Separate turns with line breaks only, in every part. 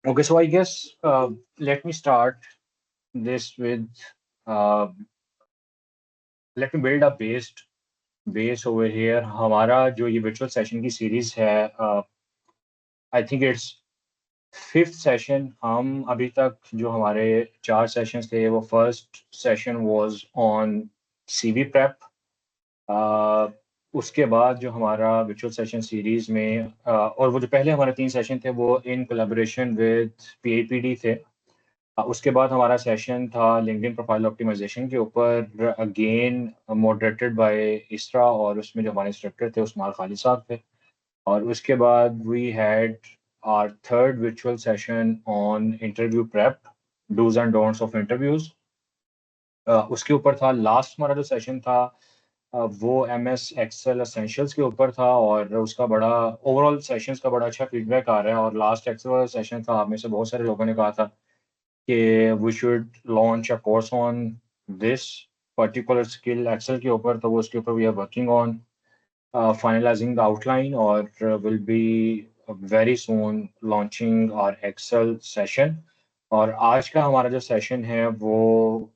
Okay, so I guess let me start this with uh, let me build a base over here. हमारा जो ये virtual session की series है, I think it's fifth session. हम अभी तक जो हमारे 4 sessions थे, वो first session was on CV prep. उसके बाद जो हमारा virtual session series में और वो जो पहले हमारे 3 session थे, वो in collaboration with PAPD थे. उसके बाद हमारा सेशन था लिंक्डइन प्रोफाइल ऑप्टिमाइजेशन के ऊपर, अगेन मॉडरेटेड बाय इसरा, और उसमें जो हमारे इंस्ट्रक्टर थे उस्मान खालिद साहब थे. और उसके बाद we had our third virtual session on interview prep, dos and don'ts of interviews. उसके ऊपर था लास्ट हमारा जो सेशन था, वो MS एक्सेल एसेंशियल्स के ऊपर था, और उसका बड़ा ओवरऑल सेशंस का बड़ा अच्छा फीडबैक आ रहा है. और लास्ट एक्सेल वाला सेशन था, आप में से बहुत सारे लोगों ने कहा था कि we should launch a course on this particular skill Excel के ऊपर. तो वो उसके ऊपर we are working on finalizing the outline, और will be very soon launching our Excel session. और आज का हमारा जो सेशन है वो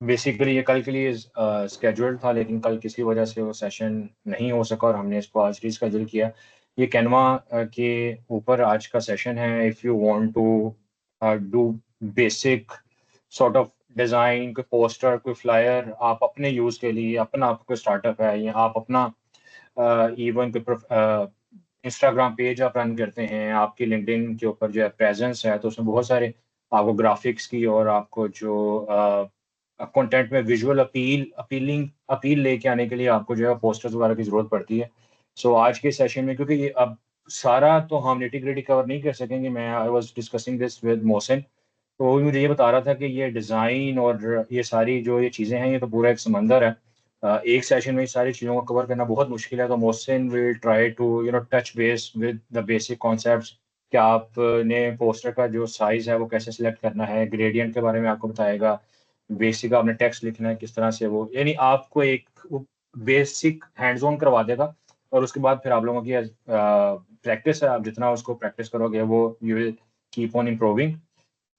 बेसिकली ये कल के लिए स्केड्यूल्ड था, लेकिन कल किसी वजह से वो सेशन नहीं हो सका और हमने इसको आज रीस्केड्यूल किया. ये कैनवा के ऊपर आज का सेशन है. If you want to do basic sort of design, कोई पोस्टर, कोई फ्लायर, आप अपने यूज़ के लिए, अपना आपका स्टार्टअप है या आप अपना इवन इंस्टाग्राम पेज आप रन करते हैं, आपकी लिंक्डइन के ऊपर जो है प्रेजेंस है, तो उसमें बहुत सारे आपको ग्राफिक्स की और आपको जो कंटेंट में विजुअल अपील लेके आने के लिए आपको जो है पोस्टर्स वगैरह की जरूरत पड़ती है. सो आज के सेशन में, क्योंकि ये अब सारा तो हम निटी ग्रिटी कवर नहीं कर सकेंगे, मैं I was discussing this with Mohsin, तो वो भी मुझे ये बता रहा था कि ये डिज़ाइन और ये सारी जो ये चीज़ें हैं, ये तो पूरा एक समंदर है. एक सेशन में सारी चीज़ों को कवर करना बहुत मुश्किल है. तो Mohsin will try to touch base with the basic concepts, कि आपने पोस्टर का जो साइज़ है वो कैसे सिलेक्ट करना है, ग्रेडियंट के बारे में आपको बताएगा, बेसिक आपने टेक्स्ट लिखना है किस तरह से, वो यानी आपको एक बेसिक हैंड्स ऑन करवा देगा. और उसके बाद फिर आप लोगों की प्रैक्टिस है, आप जितना उसको प्रैक्टिस करोगे वो you will keep on improving.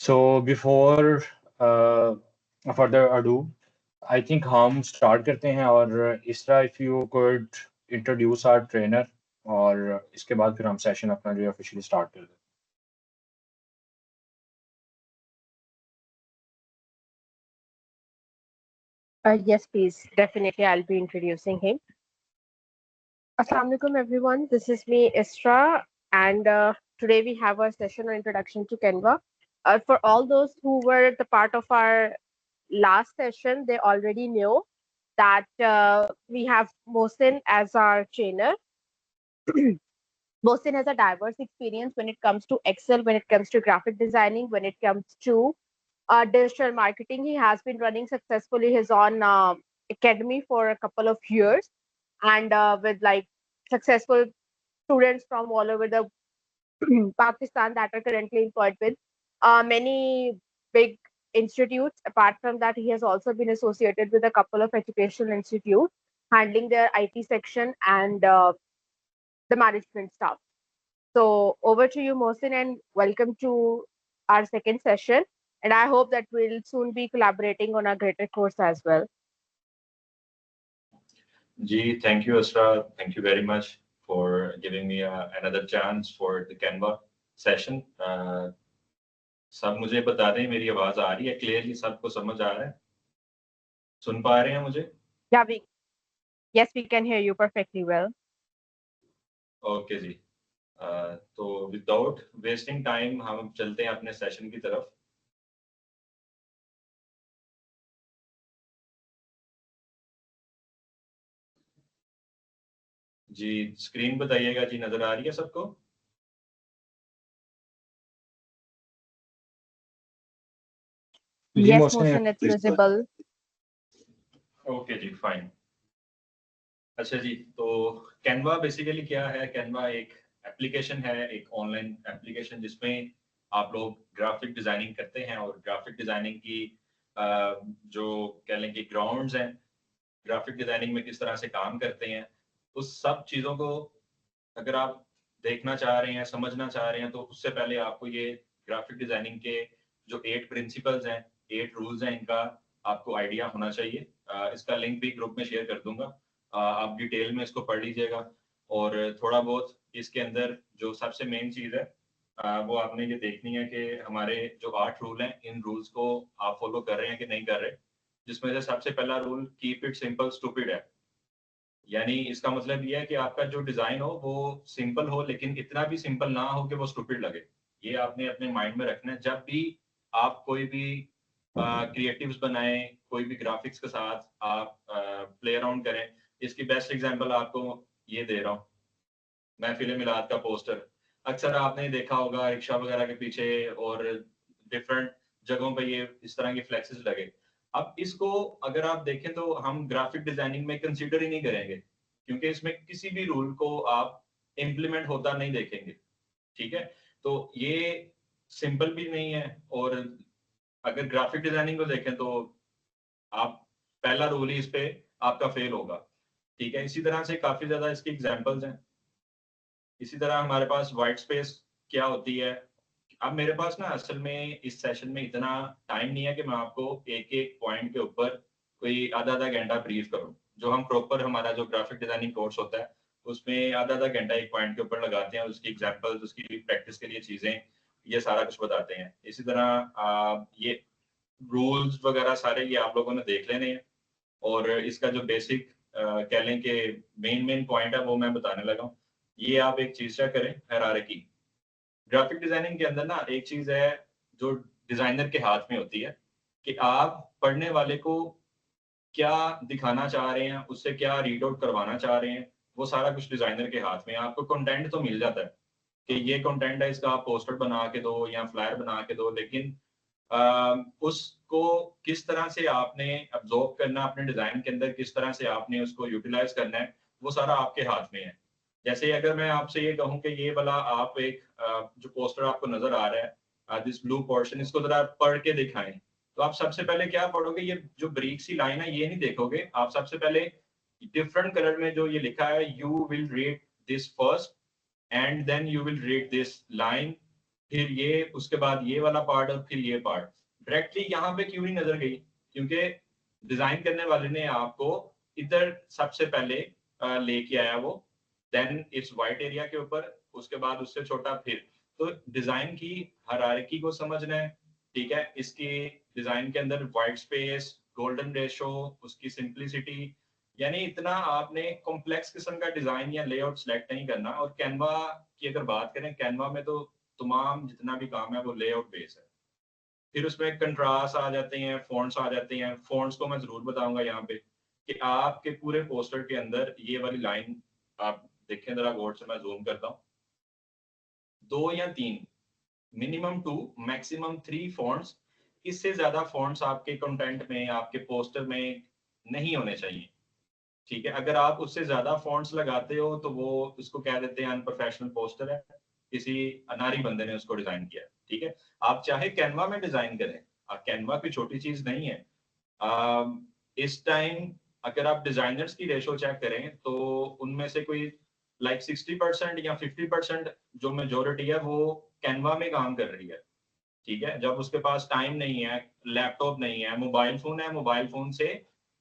So before further ado, I think हम start करते हैं. और इसरा, if you could introduce our trainer, और इसके बाद फिर हम सेशन अपना जो ऑफिशियली स्टार्ट कर दें.
Yes, please. Definitely, I'll be introducing him. Assalamualaikum, everyone. This is me, Isra, and today we have a session on introduction to Canva. For all those who were the part of our last session, they already know that we have Mohsin as our trainer. Mohsin has a diverse experience when it comes to Excel, when it comes to graphic designing, when it comes to digital marketing. He has been running successfully his own academy for a couple of years, and with like successful students from all over the Pakistan that are currently employed with many big institutes. Apart from that, he has also been associated with a couple of educational institutes, handling their IT section and the management staff. So over to you, Mohsin, and welcome to our second session. And I hope that we'll soon be collaborating on a greater course as well.
Ji, thank you, Asra. Thank you very much for giving me another chance for the Canva session. सब मुझे बता दें, मेरी आवाज आ रही है clearly, सबको समझ आ रहा है, सुन पा रहे हैं मुझे?
Yeah, yes, we can hear you perfectly well.
Okay जी. तो विदाउट वेस्टिंग टाइम हम चलते हैं अपने सेशन की तरफ. जी स्क्रीन बताइएगा जी, नजर आ रही है सबको?
Yes, Mohsin, it's visible.
Okay जी, फाइन. अच्छा जी, तो कैनवा बेसिकली क्या है? कैनवा एक एप्लीकेशन है, एक ऑनलाइन एप्लीकेशन जिसमें आप लोग ग्राफिक डिजाइनिंग करते हैं, और ग्राफिक डिजाइनिंग की जो कह लें कि ग्राउंड्स हैं, ग्राफिक डिजाइनिंग में किस तरह से काम करते हैं, उस सब चीज़ों को अगर आप देखना चाह रहे हैं, समझना चाह रहे हैं, तो उससे पहले आपको ये ग्राफिक डिजाइनिंग के जो 8 प्रिंसिपल्स हैं, 8 रूल्स हैं, इनका आपको आइडिया होना चाहिए। इसका लिंक भी ग्रुप में शेयर कर दूंगा, आप डिटेल में इसको पढ़ लीजिएगा। और थोड़ा बहुत इसके अंदर जो सबसे मेन चीज़ है वो आपने ये देखनी है कि हमारे जो 8 रूल हैं, इन रूल्स को आप फॉलो कर रहे हैं कि नहीं कर रहे। जिसमें से सबसे पहला rule keep it simple stupid है। यानी इसका मतलब ये है कि आपका जो डिजाइन हो वो सिंपल हो, लेकिन इतना भी सिंपल ना हो कि वो स्टूपिड लगे। ये आपने अपने माइंड में रखना है जब भी आप कोई भी क्रिएटिव्स बनाएं, कोई भी ग्राफिक्स के साथ आप प्ले अराउंड करें। इसकी बेस्ट एग्जांपल आपको ये दे रहा हूँ, महफिल मिलाद का पोस्टर। अक्सर आपने देखा होगा रिक्शा वगैरह के पीछे और डिफरेंट जगहों पे ये इस तरह के फ्लेक्सेस लगे। अब इसको अगर आप देखें तो हम ग्राफिक डिजाइनिंग में कंसीडर ही नहीं करेंगे, क्योंकि इसमें किसी भी रूल को आप इम्प्लीमेंट होता नहीं देखेंगे। ठीक है, तो ये सिंपल भी नहीं है। और अगर ग्राफिक डिजाइनिंग को देखें तो आप पहला रूल ही इस पे आपका फेल होगा। ठीक है, इसी तरह से काफी ज्यादा इसकी एग्जांपल्स हैं। इसी तरह हमारे पास व्हाइट स्पेस क्या होती है। अब मेरे पास ना असल में इस सेशन में इतना टाइम नहीं है कि मैं आपको एक एक पॉइंट के ऊपर कोई आधा आधा घंटा ब्रीफ करूं। जो हम प्रॉपर हमारा जो ग्राफिक डिजाइनिंग कोर्स होता है उसमें आधा आधा घंटा एक पॉइंट के ऊपर लगाते हैं, उसकी एग्जांपल्स, उसकी प्रैक्टिस के लिए चीजें, ये सारा कुछ बताते हैं। इसी तरह ये रूल्स वगैरह सारे ये आप लोगों ने देख लेने हैं। और इसका जो बेसिक कह लें कि मेन पॉइंट है वो मैं बताने लगा हूँ। ये आप एक चीज क्या करें, हायरार्की। ग्राफिक डिजाइनिंग के अंदर ना एक चीज है जो डिजाइनर के हाथ में होती है कि आप पढ़ने वाले को क्या दिखाना चाह रहे हैं, उससे क्या रीड आउट करवाना चाह रहे हैं, वो सारा कुछ डिजाइनर के हाथ में है। आपको कंटेंट तो मिल जाता है कि ये कंटेंट है, इसका आप पोस्टर बना के दो या फ्लायर बना के दो, लेकिन उसको किस तरह से आपने अब्जॉर्ब करना अपने डिजाइन के अंदर, किस तरह से आपने उसको यूटिलाइज करना है, वो सारा आपके हाथ में है। जैसे अगर मैं आपसे ये कहूँ कि ये वाला आप एक जो पोस्टर आपको नजर आ रहा है, दिस ब्लू पोर्शन, इसको जरा पढ़ के दिखाएं, तो आप सबसे पहले क्या पढ़ोगे? ये जो ब्रीक सी लाइन है ये नहीं देखोगे, आप सबसे पहले डिफरेंट कलर में जो ये लिखा है, you will read this first and then you will read this line, फिर ये, उसके बाद ये वाला पार्ट और फिर ये पार्ट। डायरेक्टली यहाँ पे क्यों नहीं नजर गई? क्योंकि डिजाइन करने वाले ने आपको इधर सबसे पहले लेके आया वो, देन इट्स वाइट एरिया के ऊपर, उसके बाद उससे छोटा फिर। तो डिजाइन की हायरार्की को समझना है। ठीक है, इसकी डिजाइन के अंदर व्हाइट स्पेस, गोल्डन रेशो, उसकी सिंप्लिसिटी, यानी इतना आपने कॉम्प्लेक्स किस्म का डिजाइन या लेआउट सेलेक्ट नहीं करना। और कैनवा की अगर बात करें, कैनवा में तो तमाम जितना भी काम है वो लेआउट बेस है। फिर उसमें कंट्रास्ट आ जाते हैं, फॉन्ट्स आ जाते हैं। फॉन्ट्स को मैं जरूर बताऊंगा यहाँ पे कि आपके पूरे पोस्टर के अंदर ये वाली लाइन आप देखें जरा गौर से, मैं जूम करता हूँ, 2 या 3, मिनिमम 2, मैक्सिमम 3 फॉन्ट्स। इससे ज्यादा फॉन्ट्स आपके कंटेंट में, आपके पोस्टर में नहीं होने चाहिए। ठीक है, अगर आप उससे ज्यादा फॉन्ट्स लगाते हो तो वो उसको कह देते हैं अनप्रोफेशनल पोस्टर है, किसी अनारी बंदे ने उसको डिजाइन किया है। ठीक है, आप चाहे कैनवा में डिजाइन करें, कैनवा कोई छोटी चीज नहीं है। इस टाइम अगर आप डिजाइनर्स की रेशो चेक करें तो उनमें से कोई लाइक 60% या 50% जो मेजोरिटी है वो कैनवा में काम कर रही है। ठीक है, जब उसके पास टाइम नहीं है, लैपटॉप नहीं है, मोबाइल फोन है, मोबाइल फोन से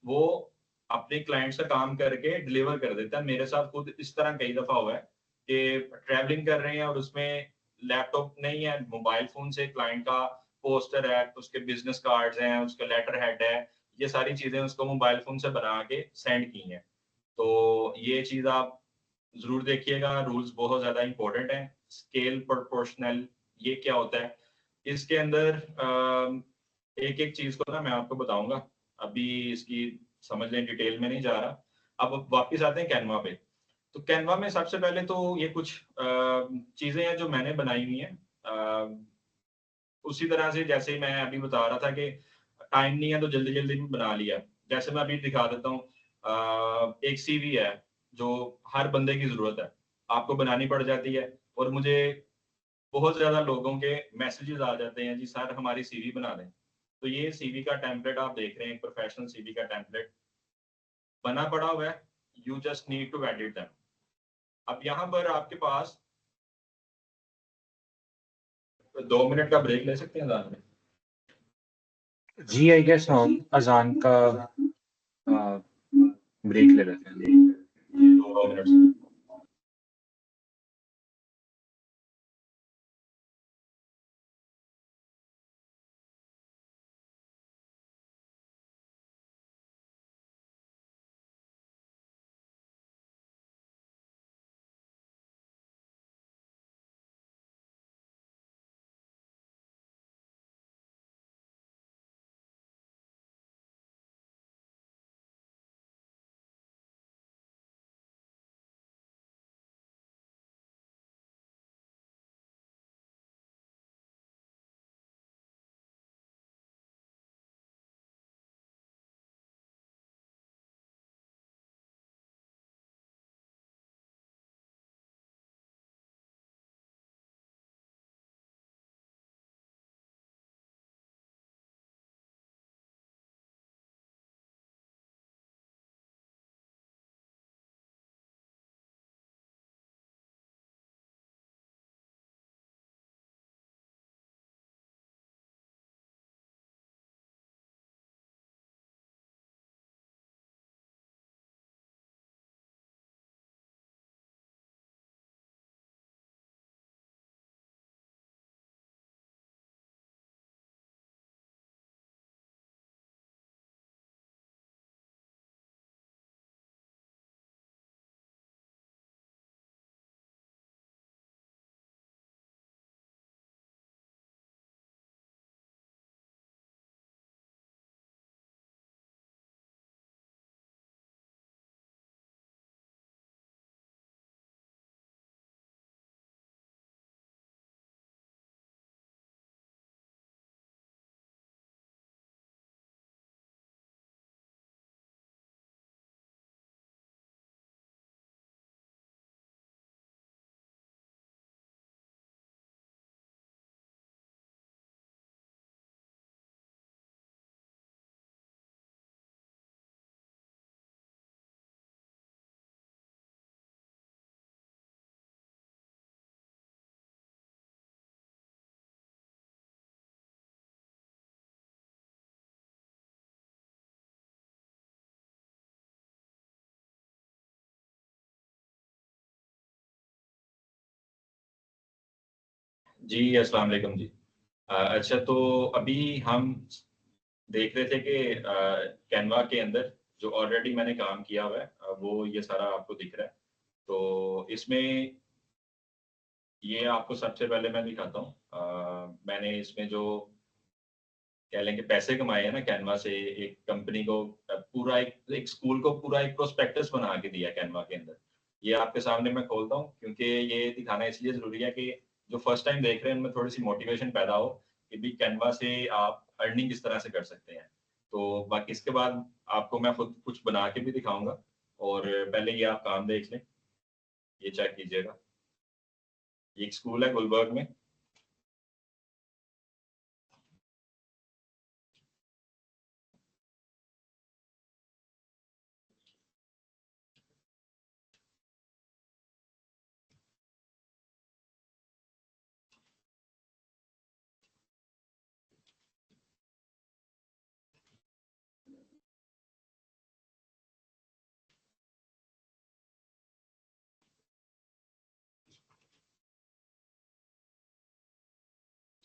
वो अपने क्लाइंट से काम करके डिलीवर कर देता है। मेरे साथ खुद इस तरह कई दफा हुआ है कि ट्रैवलिंग कर रहे हैं और उसमें लैपटॉप नहीं है, मोबाइल फोन से क्लाइंट का पोस्टर है, उसके बिजनेस कार्ड्स हैं, उसका लेटर हेड है, ये सारी चीजें उसको मोबाइल फोन से बना के सेंड की हैं। तो ये चीज आप जरूर देखिएगा, रूल्स बहुत ज्यादा इंपॉर्टेंट है। स्केल प्रोपोर्शनल, ये क्या होता है इसके अंदर? एक एक चीज को ना मैं आपको बताऊंगा, अभी इसकी समझ लें, डिटेल में नहीं जा रहा। अब वापस आते हैं कैनवा पे। तो कैनवा में सबसे पहले तो ये कुछ चीजें हैं जो मैंने बनाई हुई हैं। उसी तरह से जैसे मैं अभी बता रहा था कि टाइम नहीं है तो जल्दी जल्दी में बना लिया। जैसे मैं अभी दिखा देता हूँ, एक सीवी है जो हर बंदे की जरूरत है, आपको बनानी पड़ जाती है। और मुझे बहुत ज्यादा लोगों के मैसेजेस आ जाते हैं, जी सर हमारी सीवी बना दें। तो ये सीवी का टेम्पलेट आप देख रहे हैं, एक प्रोफेशनल सीवी का टेम्पलेट बना पड़ा हुआ है, you just need to edit them. अब यहाँ पर आपके पास 2 मिनट का ब्रेक ले सकते हैं अजान में?
जी आई गेस हम अजान का ब्रेक ले लेते हैं।
2 मिनट। जी अस्सलाम वालेकुम जी। अच्छा, तो अभी हम देख रहे थे कि कैनवा के अंदर जो ऑलरेडी मैंने काम किया हुआ है वो ये सारा आपको दिख रहा है। तो इसमें ये आपको सबसे पहले मैं दिखाता हूँ। मैंने इसमें जो कह लें कि पैसे कमाए हैं ना कैनवा से, एक कंपनी को पूरा एक स्कूल को पूरा एक प्रोस्पेक्टस बना के दिया कैनवा के अंदर। ये आपके सामने मैं खोलता हूँ क्योंकि ये दिखाना इसलिए ज़रूरी है कि जो फर्स्ट टाइम देख रहे हैं उनमें थोड़ी-सी मोटिवेशन पैदा हो कि भी कैनवा से आप अर्निंग किस तरह से कर सकते हैं। तो बाकी इसके बाद आपको मैं खुद कुछ बना के भी दिखाऊँगा और पहले ये आप काम देख लें। ये चेक कीजिएगा। ये एक स्कूल है गुलबर्ग में।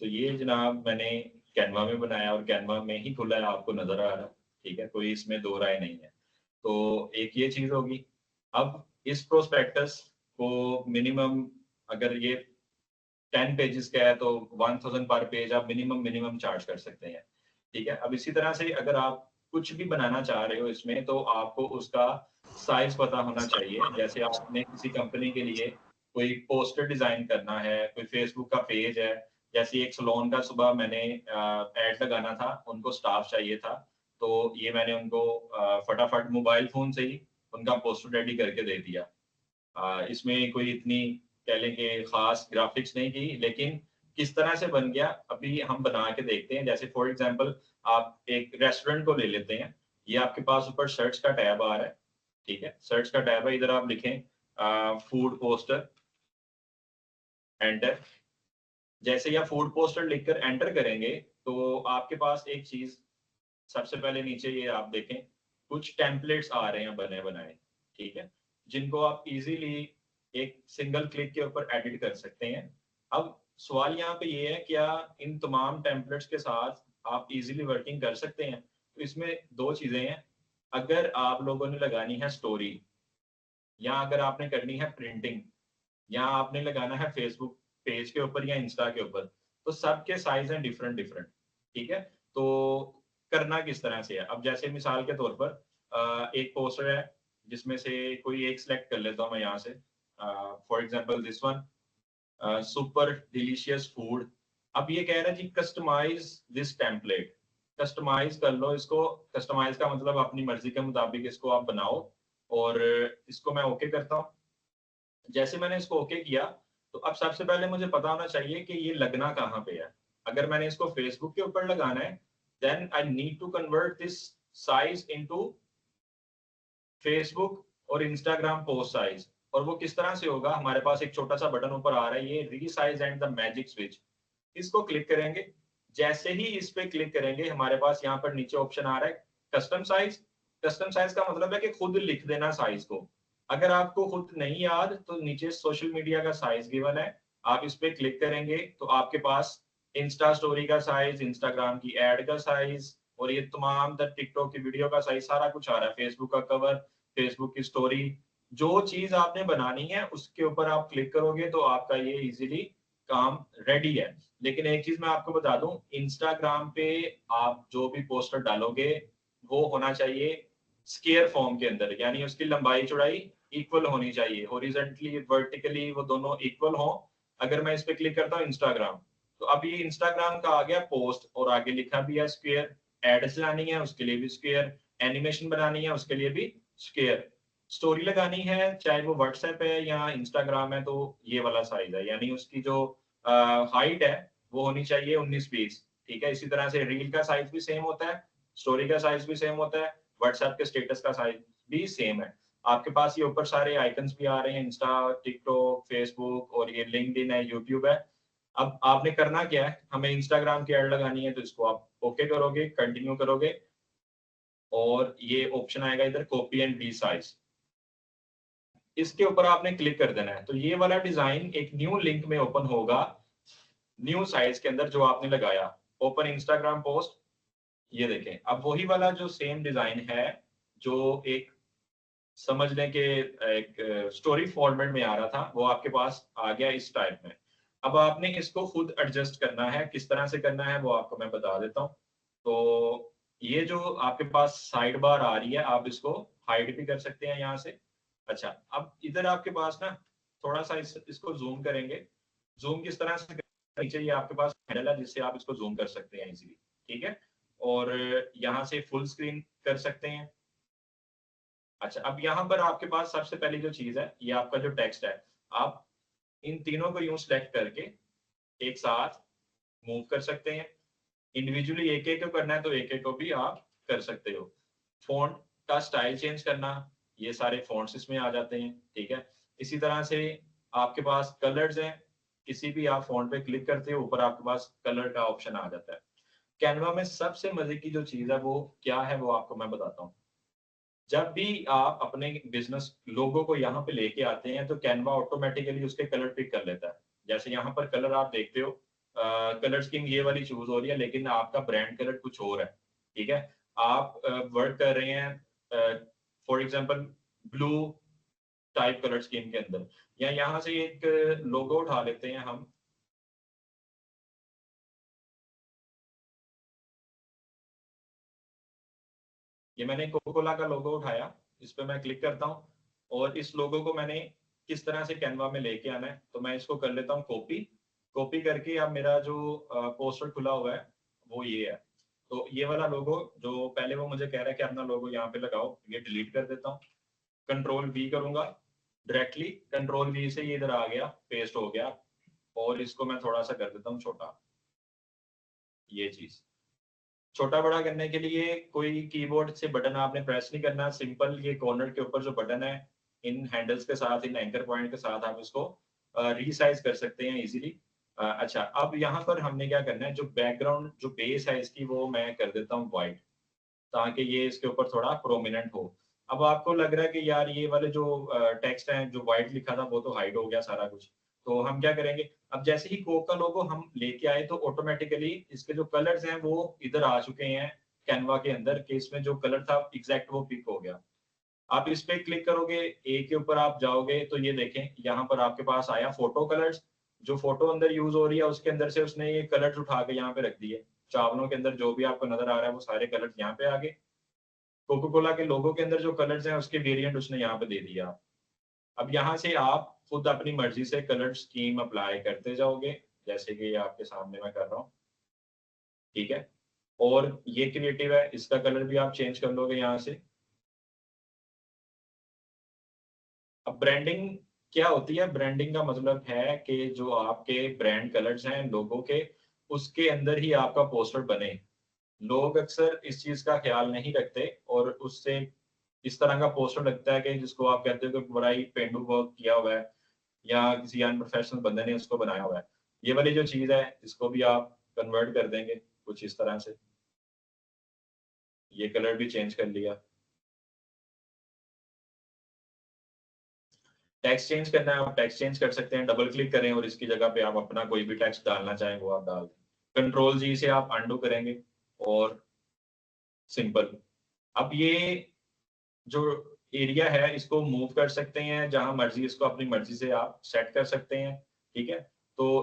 तो ये जनाब मैंने कैनवा में बनाया और कैनवा में ही खुला है, आपको नज़र आ रहा है। ठीक है, कोई इसमें दो राय नहीं है। तो एक ये चीज़ होगी। अब इस प्रोस्पेक्टस को मिनिमम अगर ये 10 पेजेस का है तो 1000 पर पेज आप मिनिमम मिनिमम चार्ज कर सकते हैं। ठीक है? अब इसी तरह से अगर आप कुछ भी बनाना चाह रहे हो इसमें तो आपको उसका साइज़ पता होना चाहिए। जैसे आपने किसी कंपनी के लिए कोई पोस्टर डिज़ाइन करना है, कोई फ़ेसबुक का पेज है, जैसे एक सैलून का सुबह मैंने एड लगाना था, उनको स्टाफ चाहिए था, तो ये मैंने उनको फटाफट मोबाइल फ़ोन से ही उनका पोस्टर रेडी करके दे दिया। इसमें कोई इतनी कह लें कि ख़ास ग्राफ़िक्स नहीं की, लेकिन किस तरह से बन गया, अभी हम बना के देखते हैं। जैसे फ़ॉर एग्ज़ाम्पल आप एक रेस्टोरेंट को ले लेते हैं, ये आपके पास ऊपर सर्च का टैब आ रहा है, ठीक है? सर्च का टैब है, इधर आप लिखें फूड पोस्टर, एंटर, जैसे ही आप फूड पोस्टर लिखकर एंटर करेंगे तो आपके पास एक चीज सबसे पहले नीचे ये आप देखें कुछ टेम्पलेट्स आ रहे हैं बने बनाए, ठीक है, जिनको आप इजीली एक सिंगल क्लिक के ऊपर एडिट कर सकते हैं। अब सवाल यहाँ पे ये है, क्या इन तमाम टेम्पलेट्स के साथ आप इजीली वर्किंग कर सकते हैं? तो इसमें दो चीजें हैं। अगर आप लोगों ने लगानी है स्टोरी, या अगर आपने करनी है प्रिंटिंग, या आपने लगाना है फेसबुक पेज के ऊपर या इंस्टा के ऊपर, तो सबके साइज हैं डिफरेंट डिफरेंट, ठीक है। तो करना किस तरह से है, अब जैसे मिसाल के तौर पर एक पोस्टर है जिसमें से कोई एक सिलेक्ट कर लेता हूँ मैं यहाँ से, for example this one, super delicious food. अब ये कह रहा है जी कस्टमाइज दिस टेम्पलेट, कस्टमाइज कर लो इसको। कस्टमाइज का मतलब अपनी मर्जी के मुताबिक इसको आप बनाओ, और इसको मैं ओके करता हूँ। जैसे मैंने इसको ओके किया, तो अब सबसे पहले मुझे पता होना चाहिए कि ये लगना कहाँ पे है। अगर मैंने इसको फेसबुक के ऊपर लगाना है, then I need to convert this size into Facebook और इंस्टाग्राम पोस्ट साइज। और वो किस तरह से होगा, हमारे पास एक छोटा सा बटन ऊपर आ रहा है, ये resize and the magic switch, इसको क्लिक करेंगे। जैसे ही इस पे क्लिक करेंगे, हमारे पास यहाँ पर नीचे ऑप्शन आ रहा है कस्टम साइज। कस्टम साइज का मतलब है कि खुद लिख देना साइज को। अगर आपको खुद नहीं याद तो नीचे सोशल मीडिया का साइज गिवन है, आप इस पे क्लिक करेंगे तो आपके पास इंस्टा स्टोरी का साइज, इंस्टाग्राम की एड का साइज, और ये तमाम टिकटॉक की वीडियो का साइज सारा कुछ आ रहा है, फेसबुक का कवर, फेसबुक की स्टोरी। जो चीज आपने बनानी है उसके ऊपर आप क्लिक करोगे तो आपका ये इजीली काम रेडी है। लेकिन एक चीज मैं आपको बता दूं, इंस्टाग्राम पे आप जो भी पोस्टर डालोगे वो होना चाहिए स्क्वायर फॉर्म के अंदर, यानी उसकी लंबाई चौड़ाई इक्वल होनी चाहिए, हॉरिजॉन्टली वर्टिकली वो दोनों इक्वल हो। अगर मैं इस पे क्लिक करता हूँ इंस्टाग्राम, तो अब ये इंस्टाग्राम का आ गया पोस्ट, और आगे लिखा भी है स्क्वायर। एड्स लानी है उसके लिए भी स्क्वायर, एनिमेशन बनानी है उसके लिए भी स्क्वायर, स्टोरी लगानी है चाहे वो व्हाट्सएप है या इंस्टाग्राम है तो ये वाला साइज है, यानी उसकी जो हाइट है वो होनी चाहिए 19-20, ठीक है। इसी तरह से रील का साइज भी सेम होता है, स्टोरी का साइज भी सेम होता है, व्हाट्सएप के स्टेटस का साइज भी सेम है। आपके पास ये ऊपर सारे आइकन्स भी आ रहे हैं, इंस्टा, टिकटॉक, फेसबुक, और ये लिंक्डइन है, यूट्यूब है। अब आपने करना क्या है, हमें इंस्टाग्राम की एड लगानी है तो इसको आप ओके करोगे, कंटिन्यू करोगे, और ये ऑप्शन आएगा इधर कॉपी एंड री साइज, इसके ऊपर आपने क्लिक कर देना है। तो ये वाला डिजाइन एक न्यू लिंक में ओपन होगा, न्यू साइज के अंदर जो आपने लगाया, ओपन इंस्टाग्राम पोस्ट। ये देखें, अब वही वाला जो सेम डिजाइन है जो एक समझ लें कि एक स्टोरी फॉर्मेट में आ रहा था, वो आपके पास आ गया इस टाइप में। अब आपने इसको खुद एडजस्ट करना है, किस तरह से करना है वो आपको मैं बता देता हूँ। तो ये जो आपके पास साइड बार आ रही है, आप इसको हाइड भी कर सकते हैं यहाँ से। अच्छा, अब इधर आपके पास ना थोड़ा सा इसको जूम करेंगे। जूम किस तरह से नीचे ये आपके पास हैंडल है जिससे आप इसको जूम कर सकते हैं इजीली, ठीक है। और यहाँ से फुल स्क्रीन कर सकते हैं। अच्छा, अब यहाँ पर आपके पास सबसे पहली जो चीज है, ये आपका जो टेक्स्ट है, आप इन तीनों को यूं सेलेक्ट करके एक साथ मूव कर सकते हैं। इंडिविजुअली एक एक को करना है तो एक एक को भी आप कर सकते हो। फॉन्ट का स्टाइल चेंज करना, ये सारे फॉन्ट्स इसमें आ जाते हैं, ठीक है। इसी तरह से आपके पास कलर्स हैं, किसी भी आप फॉन्ट पे क्लिक करते हो ऊपर आपके पास कलर का ऑप्शन आ जाता है। कैनवा में सबसे मजे की जो चीज है वो क्या है वो आपको मैं बताता हूँ। जब भी आप अपने बिजनेस लोगो को यहाँ पे लेके आते हैं तो कैनवा ऑटोमेटिकली उसके कलर पिक कर लेता है। जैसे यहाँ पर कलर आप देखते हो, कलर स्कीम ये वाली चूज हो रही है, लेकिन आपका ब्रांड कलर कुछ और है, ठीक है। आप वर्क कर रहे हैं for example blue type colour scheme के अंदर, या यहाँ से एक लोगो उठा लेते हैं हम। ये मैंने कोका कोला का लोगो उठाया, इस पे मैं क्लिक करता हूँ, और इस लोगो को मैंने किस तरह से कैनवा में लेके आना है, तो मैं इसको कर लेता हूँ कॉपी। कॉपी करके अब मेरा जो पोस्टर खुला हुआ है वो ये है। तो ये वाला लोगो जो पहले वो मुझे कह रहा है कि अपना लोगो यहाँ पे लगाओ, ये डिलीट कर देता हूँ। कंट्रोल वी करूंगा, डायरेक्टली कंट्रोल वी से ये इधर आ गया, पेस्ट हो गया। और इसको मैं थोड़ा सा कर देता हूँ छोटा, ये चीज छोटा बड़ा करने के लिए कोई कीबोर्ड से बटन आपने प्रेस नहीं करना, सिंपल ये कॉर्नर के ऊपर जो बटन है, इन हैंडल्स के साथ, इन एंकर पॉइंट के साथ आप इसको रीसाइज कर सकते हैं इजीली। अच्छा, अब यहाँ पर हमने क्या करना है, जो बैकग्राउंड जो बेस है इसकी वो मैं कर देता हूँ व्हाइट, ताकि ये इसके ऊपर थोड़ा प्रोमिनेंट हो। अब आपको लग रहा है कि यार ये वाले जो टेक्स्ट हैं जो व्हाइट लिखा था वो तो हाइड हो गया सारा कुछ। तो हम क्या करेंगे, अब जैसे ही कोक का लोगो हम लेके आए तो ऑटोमेटिकली इसके जो कलर्स हैं वो इधर आ चुके हैं कैनवा के अंदर, कि इसमें जो कलर था एग्जैक्ट वो पिक हो गया। आप इस पे क्लिक करोगे, ए के ऊपर आप जाओगे तो ये देखें यहाँ पर आपके पास आया फोटो कलर्स। जो फोटो अंदर यूज हो रही है उसके अंदर से उसने ये कलर्स उठा के यहाँ पे रख दिए। चावलों के अंदर जो भी आपको नजर आ रहा है वो सारे कलर्स यहाँ पे आ गए। कोको कोला के लोगो के अंदर जो कलर्स हैं उसके वेरिएंट उसने यहाँ पे दे दिया। अब यहाँ से आप खुद अपनी मर्जी से कलर स्कीम अप्लाई करते जाओगे, जैसे कि ये आपके सामने मैं कर रहा हूँ, ठीक है। और ये क्रिएटिव है, इसका कलर भी आप चेंज कर लोगे यहाँ से। अब ब्रांडिंग क्या होती है, ब्रांडिंग का मतलब है कि जो आपके ब्रांड कलर्स हैं लोगों के, उसके अंदर ही आपका पोस्टर बने। लोग अक्सर इस चीज का ख्याल नहीं रखते और उससे इस तरह का पोस्टर लगता है कि जिसको आप कहते हो कि बड़ा ही पेंडू वर्क किया हुआ है या किसी अनप्रोफेशनल बंदे ने उसको बनाया हुआ है। ये वाली जो चीज है इसको भी आप कन्वर्ट कर देंगे कुछ इस तरह से। ये कलर भी चेंज कर लिया। टेक्स्ट चेंज करना है, आप टेक्स्ट चेंज कर सकते हैं, डबल क्लिक करें और इसकी जगह पे आप अपना कोई भी टेक्स्ट डालना चाहें वो आप डाल दें। कंट्रोल जी से आप अंडू करेंगे और सिंपल। अब ये जो एरिया है इसको मूव कर सकते हैं जहां मर्जी, इसको अपनी मर्जी से आप सेट कर सकते हैं, ठीक है। तो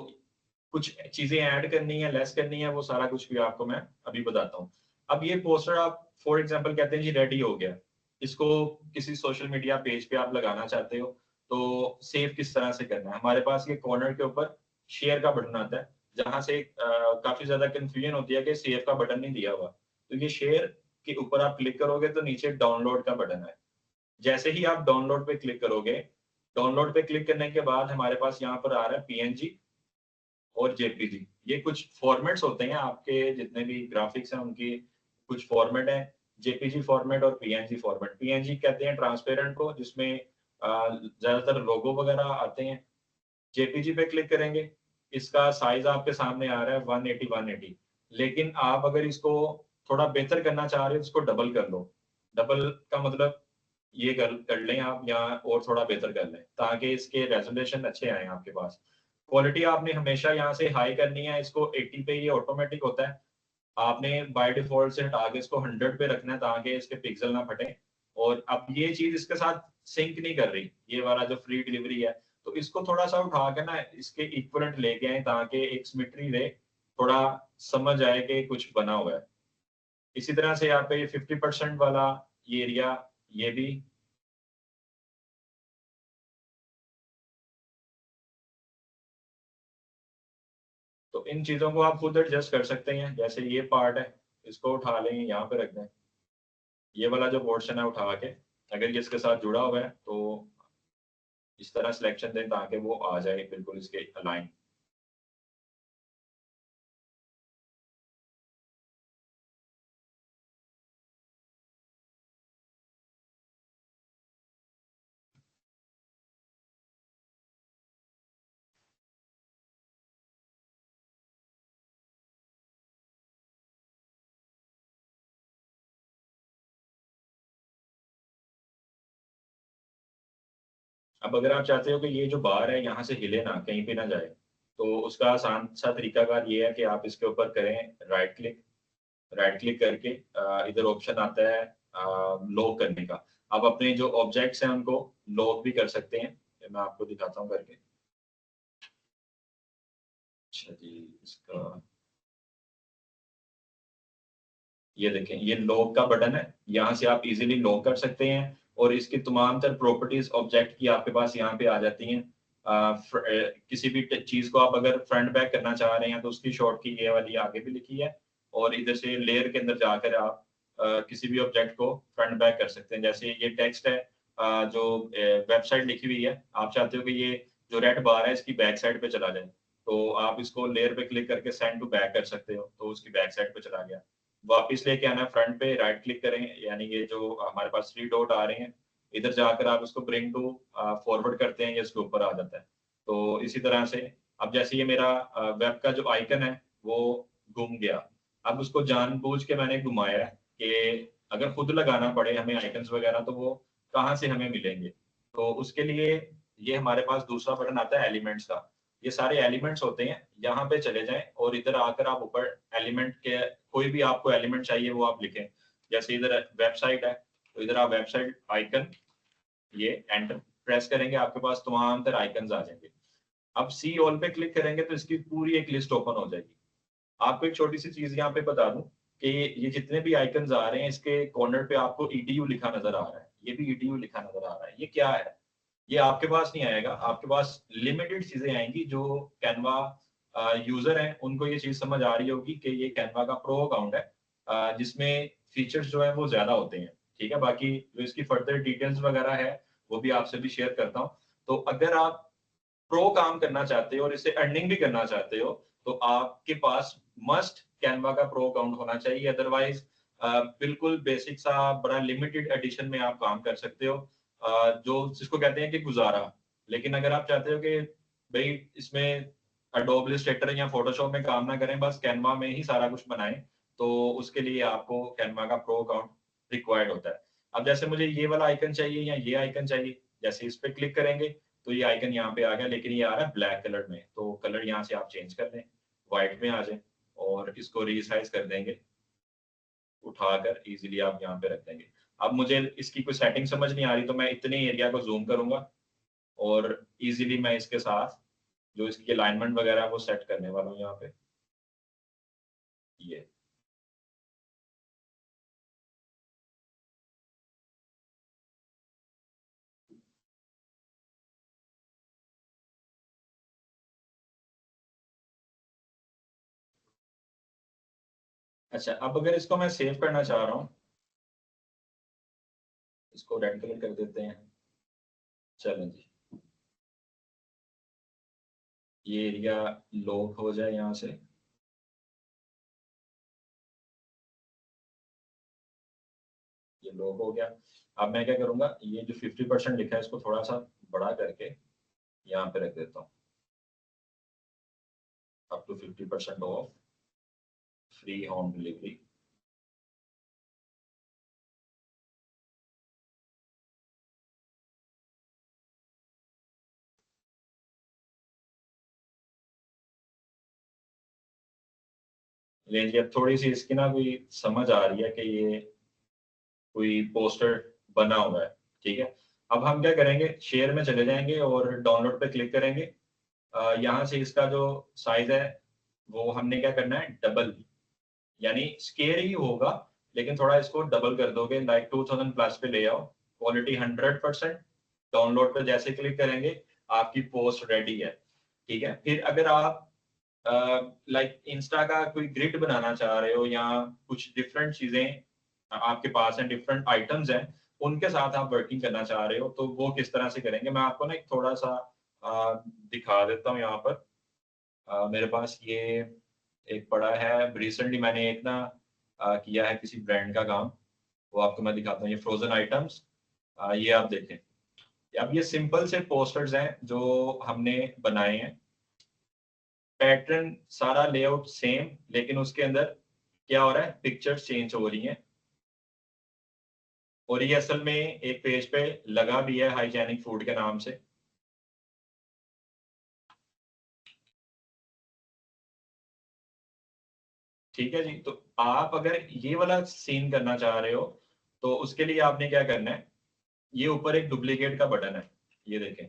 कुछ चीजें ऐड करनी है, लेस करनी है, वो सारा कुछ भी आपको मैं अभी बताता हूँ। अब ये पोस्टर आप फॉर एग्जांपल कहते हैं जी रेडी हो गया, इसको किसी सोशल मीडिया पेज पे आप लगाना चाहते हो, तो सेव किस तरह से करना है। हमारे पास ये कॉर्नर के ऊपर शेयर का बटन आता है, जहां से काफी ज्यादा कंफ्यूजन होती है कि सेव का बटन नहीं दिया हुआ। तो ये शेयर के ऊपर आप क्लिक करोगे तो नीचे डाउनलोड का बटन है। जैसे ही आप डाउनलोड पे क्लिक करोगे, डाउनलोड पे क्लिक करने के बाद हमारे पास यहाँ पर आ रहा है पीएनजी और जेपीजी। ये कुछ फॉर्मेट्स होते हैं, आपके जितने भी ग्राफिक्स हैं उनकी कुछ फॉर्मेट है, जेपीजी फॉर्मेट और पीएनजी फॉर्मेट। पीएनजी कहते हैं ट्रांसपेरेंट को, जिसमें ज्यादातर लोगो वगैरह आते हैं। जेपीजी पे क्लिक करेंगे, इसका साइज आपके सामने आ रहा है 180 180। लेकिन आप अगर इसको थोड़ा बेहतर करना चाह रहे हो इसको डबल कर लो। डबल का मतलब ये कर कर लें आप, या और थोड़ा बेहतर कर लें ताकि इसके रेजोल्यूशन अच्छे आए आपके पास। क्वालिटी आपने हमेशा यहाँ से हाई करनी है, इसको 80 पे ये ऑटोमेटिक होता है। आपने बाय डिफॉल्ट से हटा के इसको 100 पे रखना है ताकि इसके पिक्सल ना फटे। और अब ये चीज इसके साथ सिंक नहीं कर रही, ये वाला जो फ्री डिलीवरी है, तो इसको थोड़ा सा उठा के ना इसके इक्वलेंट लेके आए ताकि एक सिमेट्री रहे, थोड़ा समझ आए कि कुछ बना हुआ है। इसी तरह से यहाँ पे 50% वाला ये एरिया, ये भी। तो इन चीजों को आप खुद एडजस्ट कर सकते हैं। जैसे ये पार्ट है, इसको उठा लें यहाँ पे रख दें, ये वाला जो पोर्शन है उठा के, अगर ये इसके साथ जुड़ा हुआ है तो इस तरह सिलेक्शन दें ताकि वो आ जाए बिल्कुल इसके अलाइन। अब अगर आप चाहते हो कि ये जो बार है यहाँ से हिले ना, कहीं पे ना जाए, तो उसका आसान सा तरीकाकार ये है कि आप इसके ऊपर करें राइट क्लिक। राइट क्लिक करके इधर ऑप्शन आता है लॉक करने का। आप अपने जो ऑब्जेक्ट्स हैं उनको लॉक भी कर सकते हैं। ये मैं आपको दिखाता हूँ करके। अच्छा जी, इसका ये देखें, ये लॉक का बटन है, यहाँ से आप इजीली लॉक कर सकते हैं और इसकी तमाम तर प्रॉपर्टीज ऑब्जेक्ट की आपके पास यहाँ पे आ जाती हैं। किसी भी चीज को आप अगर फ्रंट बैक करना चाह रहे हैं तो उसकी शॉर्ट की ये वाली आगे भी लिखी है। और इधर से लेयर के अंदर जाकर आप किसी भी ऑब्जेक्ट को फ्रंट बैक कर सकते हैं। जैसे ये टेक्स्ट है, जो वेबसाइट लिखी हुई है, आप चाहते हो कि ये जो रेड बार है इसकी बैक साइड पे चला जाए, तो आप इसको लेयर पे क्लिक करके सेंड टू बैक कर सकते हो, तो उसकी बैक साइड पे चला गया। वापिस लेके आना है, फ्रंट पे राइट क्लिक करें, यानी ये जो हमारे पास 3 डॉट आ रहे हैं, इधर जाकर आप इसको ब्रिंग टू फॉरवर्ड करते हैं, ये इसके ऊपर आ जाता है। तो इसी तरह से अब जैसे ये मेरा वेब का जो आइकन है वो घूम गया, अब उसको जानबूझ के मैंने घुमाया है कि अगर खुद लगाना पड़े हमें आइकन्स वगैरह तो वो कहाँ से हमें मिलेंगे। तो उसके लिए ये हमारे पास दूसरा बटन आता है एलिमेंट्स का। ये सारे एलिमेंट्स होते हैं, यहाँ पे चले जाएं और इधर आकर आप ऊपर एलिमेंट के कोई भी आपको एलिमेंट चाहिए वो आप लिखें। जैसे इधर वेबसाइट है तो इधर आप वेबसाइट आइकन ये एंटर प्रेस करेंगे, आपके पास तमाम तरह आइकन्स आ जाएंगे। अब सी ऑल पे क्लिक करेंगे तो इसकी पूरी एक लिस्ट ओपन हो जाएगी। आपको एक छोटी सी चीज यहाँ पे बता दूं कि ये जितने भी आइकन्स आ रहे हैं इसके कॉर्नर पे आपको edu लिखा नजर आ रहा है, ये भी edu लिखा नजर आ रहा है। ये क्या है? ये आपके पास नहीं आएगा, आपके पास लिमिटेड चीजें आएंगी। जो कैनवा यूजर हैं उनको ये चीज समझ आ रही होगी कि ये कैनवा का प्रो अकाउंट है जिसमें फीचर्स जो है वो ज्यादा होते हैं। ठीक है, बाकी जो इसकी फर्दर डिटेल्स वगैरह है वो भी आपसे भी शेयर करता हूँ। तो अगर आप प्रो काम करना चाहते हो और इससे अर्निंग भी करना चाहते हो तो आपके पास मस्ट कैनवा का प्रो अकाउंट होना चाहिए, अदरवाइज बिल्कुल बेसिक सा बड़ा लिमिटेड एडिशन में आप काम कर सकते हो जो जिसको कहते हैं कि गुजारा। लेकिन अगर आप चाहते हो कि भाई इसमें एडोब इलस्ट्रेटर या फोटोशॉप में काम ना करें, बस कैनवा में ही सारा कुछ बनाएं, तो उसके लिए आपको कैनवा का प्रो अकाउंट रिक्वायर्ड होता है। अब जैसे मुझे ये वाला आइकन चाहिए या ये आइकन चाहिए, जैसे इस पे क्लिक करेंगे तो ये आइकन यहाँ पे आ गया, लेकिन ये आ रहा है ब्लैक कलर में। तो कलर यहाँ से आप चेंज कर दें, व्हाइट में आ जाए और इसको रीसाइज कर देंगे, उठाकर इजीली आप यहाँ पे रख देंगे। अब मुझे इसकी कोई सेटिंग समझ नहीं आ रही तो मैं इतने एरिया को जूम करूंगा और इजीली मैं इसके साथ जो इसकी अलाइनमेंट वगैरह है वो सेट करने वाला हूँ यहाँ पे। ये अच्छा, अब अगर इसको मैं सेव करना चाह रहा हूँ, इसको रेड कलर कर देते हैं। चलें जी, ये एरिया लॉक हो जाए यहाँ से। ये लॉक हो गया। अब मैं क्या करूंगा, ये जो 50% लिखा है इसको थोड़ा सा बड़ा करके यहाँ पे रख देता हूँ, up to 50% off, free home delivery. लेकिन अब थोड़ी सी इसकी ना कोई समझ आ रही है कि ये कोई पोस्टर बना हुआ है। ठीक है, अब हम क्या करेंगे, शेयर में चले जाएंगे और डाउनलोड पे क्लिक करेंगे। यहाँ से इसका जो साइज है वो हमने क्या करना है, डबल, यानी स्केयर ही होगा लेकिन थोड़ा इसको डबल कर दोगे, लाइक 2000 प्लस पे ले आओ, क्वालिटी 100%। डाउनलोड पे जैसे क्लिक करेंगे आपकी पोस्ट रेडी है। ठीक है, फिर अगर आप लाइक इंस्टा का कोई ग्रिड बनाना चाह रहे हो या कुछ डिफरेंट चीजें आपके पास हैं, डिफरेंट आइटम्स हैं, उनके साथ आप वर्किंग करना चाह रहे हो तो वो किस तरह से करेंगे, मैं आपको ना एक थोड़ा सा दिखा देता हूँ यहाँ पर। मेरे पास ये एक पड़ा है, रिसेंटली मैंने एक ना किया है किसी ब्रांड का काम, वो आपको मैं दिखाता हूँ। ये फ्रोजन आइटम्स, ये आप देखें। अब ये सिंपल से पोस्टर्स हैं जो हमने बनाए हैं, पैटर्न सारा लेआउट सेम, लेकिन उसके अंदर क्या हो रहा है, पिक्चर्स चेंज हो रही हैं। और ये असल में एक पेज पे लगा भी है हाइजेनिक फूड के नाम से। ठीक है जी, तो आप अगर ये वाला सीन करना चाह रहे हो तो उसके लिए आपने क्या करना है, ये ऊपर एक डुप्लीकेट का बटन है, ये देखें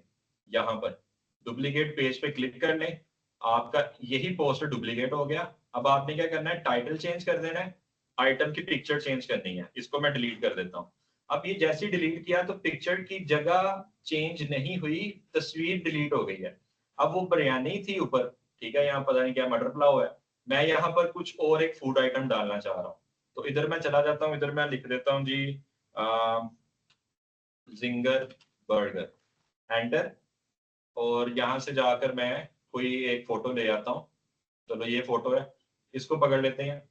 यहाँ पर, डुप्लीकेट पेज पे क्लिक कर लें, आपका यही पोस्टर डुप्लीकेट हो गया। अब आपने क्या करना है, टाइटल चेंज कर देना है, आइटम की पिक्चर चेंज करनी है। इसको मैं डिलीट कर देता हूँ। अब ये जैसे ही डिलीट किया तो पिक्चर की जगह चेंज नहीं हुई, तस्वीर डिलीट हो गई है। अब वो बिरयानी थी ऊपर, ठीक है, यहाँ पता नहीं क्या मटर पुलाव है, मैं यहाँ पर कुछ और एक फूड आइटम डालना चाह रहा हूँ। तो इधर मैं चला जाता हूँ, इधर मैं लिख देता हूँ जी जिंगर बर्गर, एंटर। और यहाँ से जाकर मैं कोई एक फोटो ले आता हूँ। चलो ये फोटो है, इसको पकड़ लेते हैं।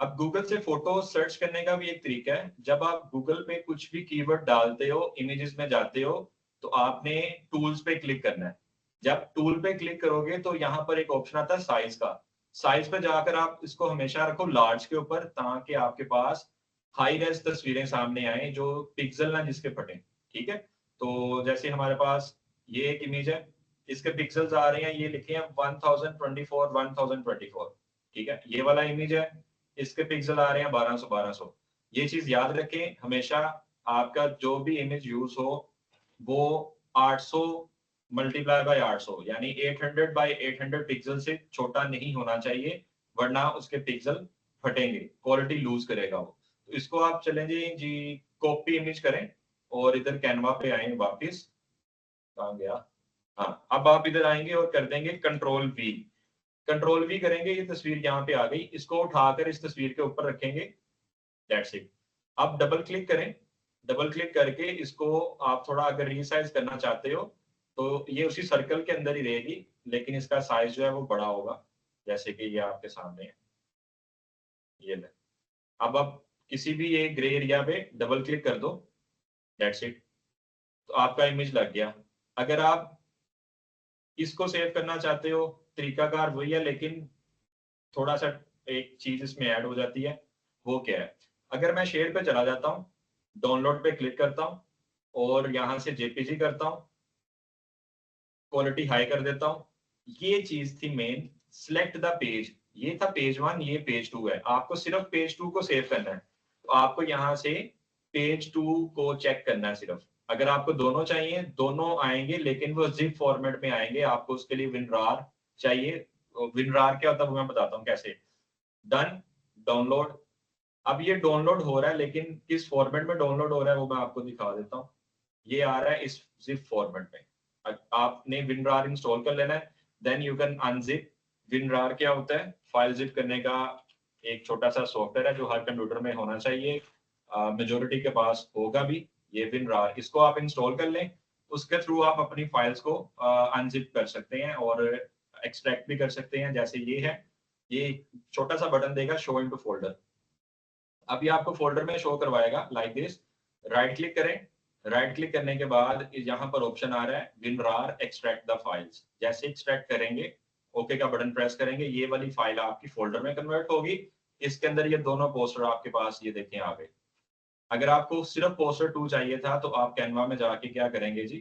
अब गूगल से फोटो सर्च करने का भी एक तरीका है, जब आप गूगल पे कुछ भी कीवर्ड डालते हो, इमेजेस में जाते हो, तो आपने टूल्स पे क्लिक करना है। जब टूल पे क्लिक करोगे तो यहाँ पर एक ऑप्शन आता है साइज का। साइज पे जाकर आप इसको हमेशा रखो लार्ज के ऊपर, ताकि आपके पास हाई रेज तस्वीरें सामने आए जो पिक्सल ना जिसके फटे। ठीक है, तो जैसे हमारे पास ये एक इमेज है, इसके पिक्सल्स आ रहे हैं, ये लिखे हैं 1024 1024। ठीक है, ये वाला इमेज है, इसके पिक्सल आ रहे हैं 1200 1200। ये चीज याद रखें हमेशा, आपका जो भी इमेज यूज हो वो 800 मल्टीप्लाई बाय 800 यानी 800 बाय 800 पिक्सल से छोटा नहीं होना चाहिए, वरना उसके पिक्सल फटेंगे, क्वालिटी लूज करेगा वो। तो इसको आप चलें जी कॉपी इमेज करें और इधर कैनवा पे आए वापस। कहाँ गया? हाँ, अब आप इधर आएंगे और कर देंगे कंट्रोल वी। कंट्रोल वी करेंगे, ये तस्वीर यहाँ पे आ गई, इसको उठाकर इस तस्वीर के ऊपर रखेंगे। That's it. अब डबल क्लिक करें, डबल क्लिक करके इसको आप थोड़ा अगर रीसाइज करना चाहते हो तो ये उसी सर्कल के अंदर ही रहेगी, लेकिन इसका साइज जो है वो बड़ा होगा, जैसे कि ये आपके सामने है, ये ले। अब आप किसी भी एक ग्रे एरिया पे डबल क्लिक कर दो, दैट्स इट, तो आपका इमेज लग गया। अगर आप इसको सेव करना चाहते हो, तरीकाकार वही है, लेकिन थोड़ा सा एक चीज इसमें ऐड हो जाती है। वो क्या है, अगर मैं शेयर पे चला जाता हूँ, डाउनलोड पे क्लिक करता हूँ और यहाँ से जेपीजी करता हूँ, क्वालिटी हाई कर देता हूँ, ये चीज थी मेन, सिलेक्ट द पेज। ये था पेज 1, ये पेज 2 है, आपको सिर्फ पेज 2 को सेव करना है। तो आपको यहाँ से पेज 2 को चेक करना है सिर्फ। अगर आपको दोनों चाहिए, दोनों आएंगे, लेकिन वो जिप फॉर्मेट में आएंगे। आपको उसके लिए विनरार चाहिए। विनरार क्या होता है वो मैं बताता हूँ कैसे। Done, download. अब ये डाउनलोड हो रहा है, लेकिन किस फॉर्मेट में डाउनलोड हो रहा है वो मैं आपको दिखा देता हूँ। ये आ रहा है इस जिप फॉर्मेट में। आपने विनरार इंस्टॉल कर लेना है, then you can unzip. WinRAR क्या होता है? फाइल जिप करने का एक छोटा सा सॉफ्टवेयर है जो हर कंप्यूटर में होना चाहिए, मेजोरिटी के पास होगा भी ये विनरार। इसको आप इंस्टॉल कर लें, उसके थ्रू आप अपनी फाइल्स को अनजिप कर सकते हैं और एक्सट्रैक्ट भी कर सकते हैं। जैसे ये है, ये छोटा सा बटन देगा शो इनटू फोल्डर। अभी आपको फोल्डर में शो करवाएगा लाइक दिस। राइट क्लिक करें, राइट क्लिक करने के बाद यहाँ पर ऑप्शन आ रहा है विनरार एक्सट्रैक्ट द फाइल्स। जैसे एक्सट्रैक्ट करेंगे, ओके का बटन प्रेस करेंगे, ये वाली फाइल आपकी फोल्डर में कन्वर्ट होगी। इसके अंदर ये दोनों पोस्टर आपके पास ये देखें आ गए। अगर आपको सिर्फ पोस्टर 2 चाहिए था तो आप कैनवा में जाके क्या करेंगे जी,